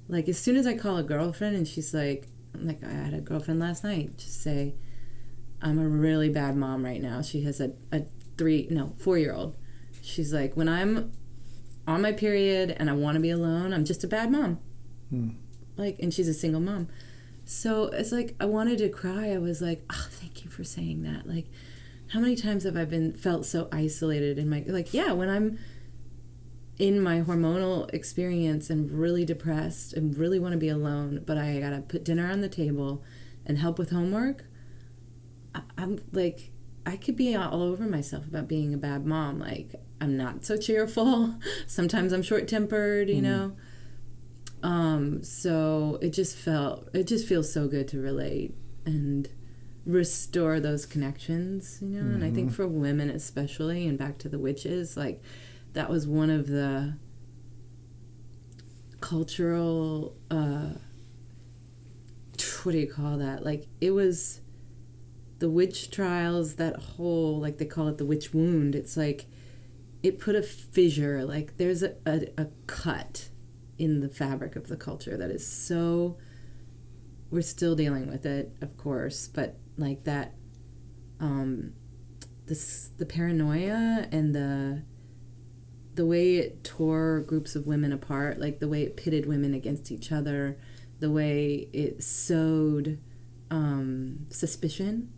like, as soon as I call a girlfriend and she's like, I had a girlfriend last night just say, I'm a really bad mom right now. She has a 4-year-old. She's like, when I'm on my period and I want to be alone, I'm just a bad mom. Like, and she's a single mom. So it's like, I wanted to cry. I was like, oh, thank you for saying that. Like, how many times have I felt so isolated in my, like, yeah, when I'm in my hormonal experience and really depressed and really want to be alone, but I gotta put dinner on the table and help with homework, I'm like, I could be all over myself about being a bad mom. Like, I'm not so cheerful. Sometimes I'm short-tempered, you know. So it just feels so good to relate and restore those connections, you know. And I think for women especially, and back to the witches, like, that was one of the cultural, what do you call that? Like, it was the witch trials, that whole, like, they call it the witch wound. It's like, it put a fissure, like there's a cut in the fabric of the culture that is so, we're still dealing with it, of course, but like that, the paranoia and the way it tore groups of women apart, like the way it pitted women against each other, the way it sowed suspicion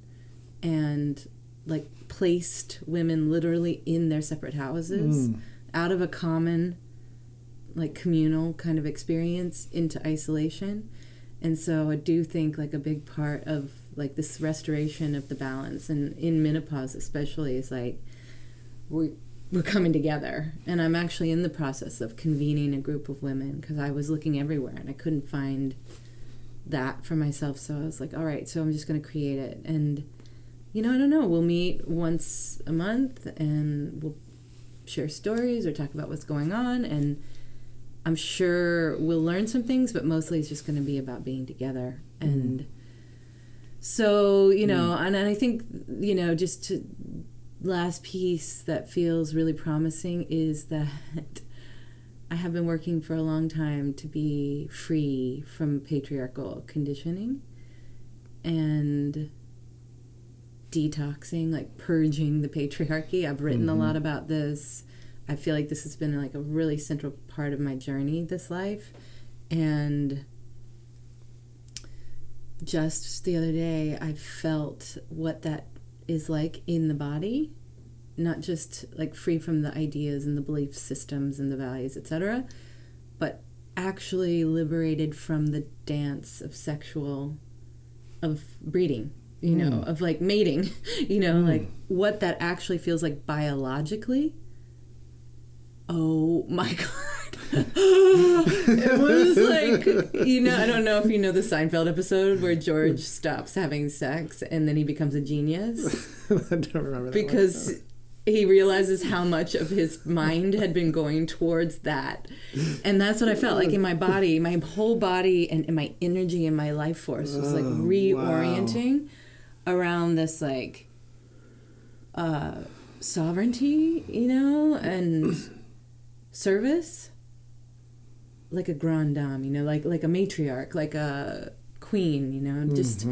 and like placed women literally in their separate houses out of a common like communal kind of experience into isolation. And so I do think like a big part of like this restoration of the balance, and in menopause especially, is like we're coming together. And I'm actually in the process of convening a group of women because I was looking everywhere and I couldn't find that for myself. So I was like, all right, so I'm just going to create it. And, you know, I don't know, we'll meet once a month and we'll share stories or talk about what's going on. And I'm sure we'll learn some things, but mostly it's just going to be about being together. And so, you know, and I think, you know, just to last piece that feels really promising is that I have been working for a long time to be free from patriarchal conditioning and detoxing, like purging the patriarchy. I've written a lot about this. I feel like this has been like a really central part of my journey this life. And just the other day, I felt what that is like in the body, not just like free from the ideas and the belief systems and the values, etc., but actually liberated from the dance of breeding, you know, of like mating, you know, like what that actually feels like biologically. Oh my God. It was like, you know, I don't know if you know the Seinfeld episode where George stops having sex and then he becomes a genius. I don't remember that because one. he realizes how much of his mind had been going towards that. And that's what I felt like in my body. My whole body and my energy and my life force was like reorienting around this like sovereignty, you know, and service, like a grande dame, you know, like a matriarch, like a queen, you know, just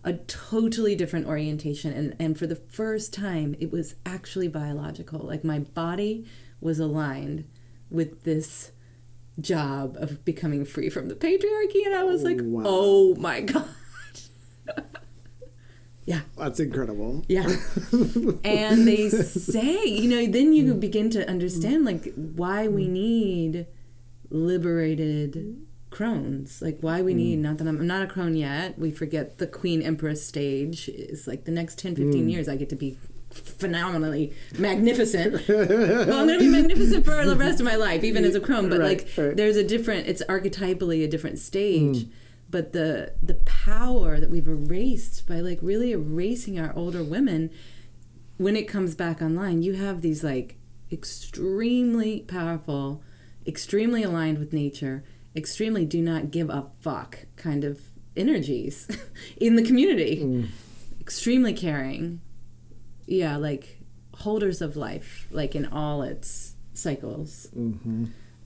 a totally different orientation. And for the first time, it was actually biological. Like my body was aligned with this job of becoming free from the patriarchy. And I was like, oh my God. Yeah. That's incredible. Yeah. And they say, you know, then you begin to understand like why we need liberated crones, like why we need, not that I'm not a crone yet, we forget the Queen Empress stage is like the next 10-15 years I get to be phenomenally magnificent. Well, I'm going to be magnificent for the rest of my life, even as a crone, but there's a different, it's archetypally a different stage. But the power that we've erased by like really erasing our older women, when it comes back online, you have these like extremely powerful, extremely aligned with nature, extremely do not give a fuck kind of energies in the community. Extremely caring. Yeah, like holders of life, like in all its cycles.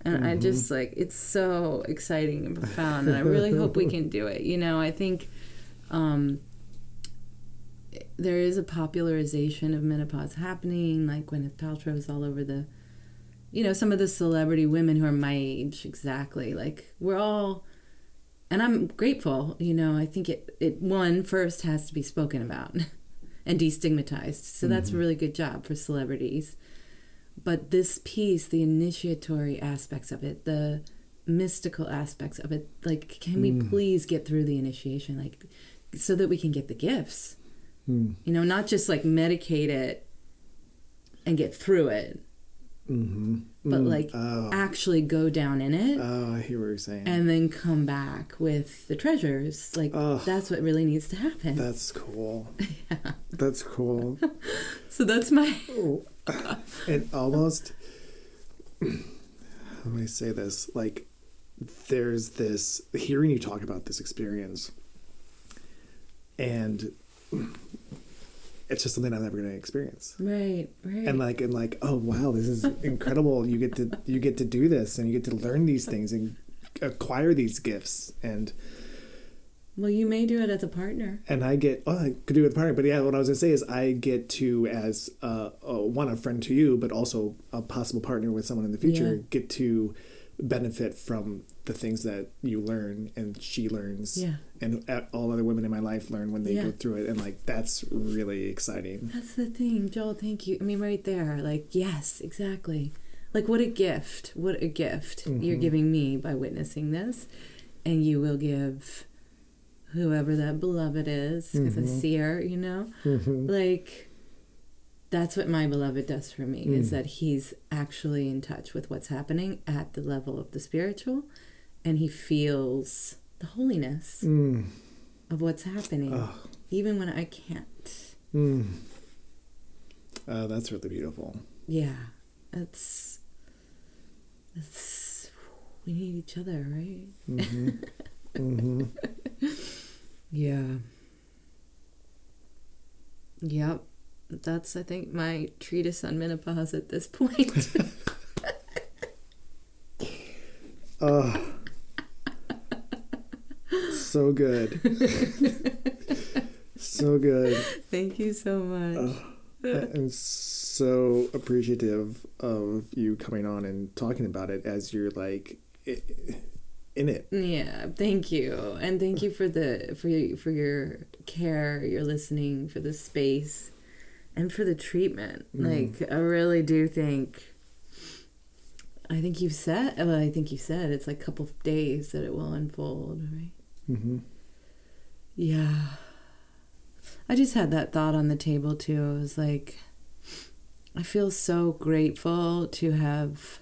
And I just like, it's so exciting and profound, and I really hope we can do it. You know, I think there is a popularization of menopause happening, like Gwyneth Paltrow's all over the, you know, some of the celebrity women who are my age, exactly. Like, we're all, and I'm grateful, you know, I think it one, first has to be spoken about and destigmatized. So that's a really good job for celebrities. But this piece, the initiatory aspects of it, the mystical aspects of it, like, can we please get through the initiation, like, so that we can get the gifts? You know, not just like medicate it and get through it, but like actually go down in it. Oh, I hear what you're saying. And then come back with the treasures. Like, that's what really needs to happen. That's cool. Yeah. That's cool. So that's my... It almost, how may I say this, like, there's this, hearing you talk about this experience, and it's just something I'm never going to experience. Right. And like, oh wow, this is incredible. You get to do this, and you get to learn these things and acquire these gifts. And well, you may do it as a partner. And I could do it with a partner. But yeah, what I was going to say is I get to, as a friend to you, but also a possible partner with someone in the future, get to benefit from the things that you learn and she learns. Yeah. And all other women in my life learn when they go through it. And like, that's really exciting. That's the thing, Joel. Thank you. I mean, right there. Like, yes, exactly. Like, what a gift. What a gift you're giving me by witnessing this. And you will give whoever that beloved is, because I see her, you know? Like, that's what my beloved does for me, is that he's actually in touch with what's happening at the level of the spiritual, and he feels the holiness of what's happening, even when I can't. That's really beautiful. Yeah. It's we need each other, right? Yeah. Yep. That's, I think, my treatise on menopause at this point. So good. So good. Thank you so much. I'm so appreciative of you coming on and talking about it as you're like in it. Yeah, thank you. And thank you for your care, your listening, for the space, and for the treatment. Like, I really do think, I think you've said it's like a couple of days that it will unfold, right? Yeah. I just had that thought on the table too. I was like, I feel so grateful to have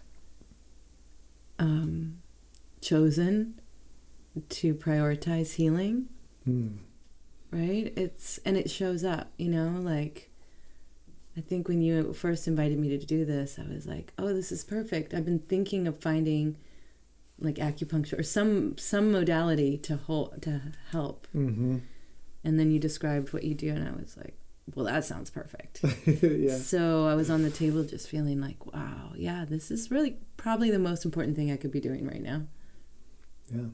chosen to prioritize healing. Right? It shows up, you know, like, I think when you first invited me to do this, I was like, oh, this is perfect. I've been thinking of finding like acupuncture or some modality to help. And then you described what you do, and I was like, well, that sounds perfect. Yeah. So I was on the table just feeling like, wow, yeah, this is really probably the most important thing I could be doing right now. Yeah.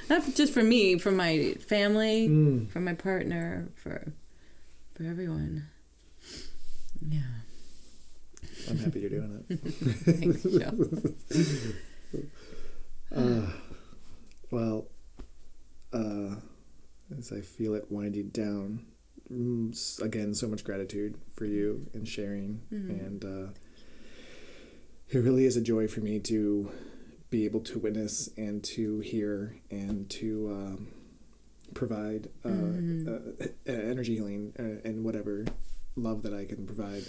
Not just for me, for my family, for my partner, for everyone. Yeah. I'm happy you're doing it. Thanks, Joe. Well, as I feel it winding down, again, so much gratitude for you and sharing. And it really is a joy for me to be able to witness and to hear and to provide energy healing and whatever love that I can provide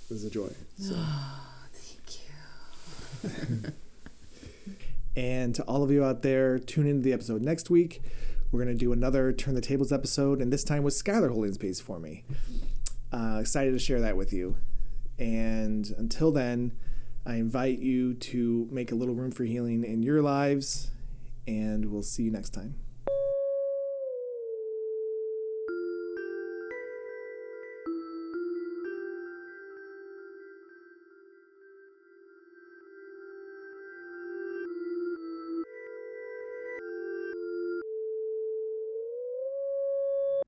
is a joy. So. Oh, thank you. And to all of you out there, tune into the episode next week. We're going to do another Turn the Tables episode, and this time with Schuyler holding space for me. Excited to share that with you. And until then, I invite you to make a little room for healing in your lives, and we'll see you next time.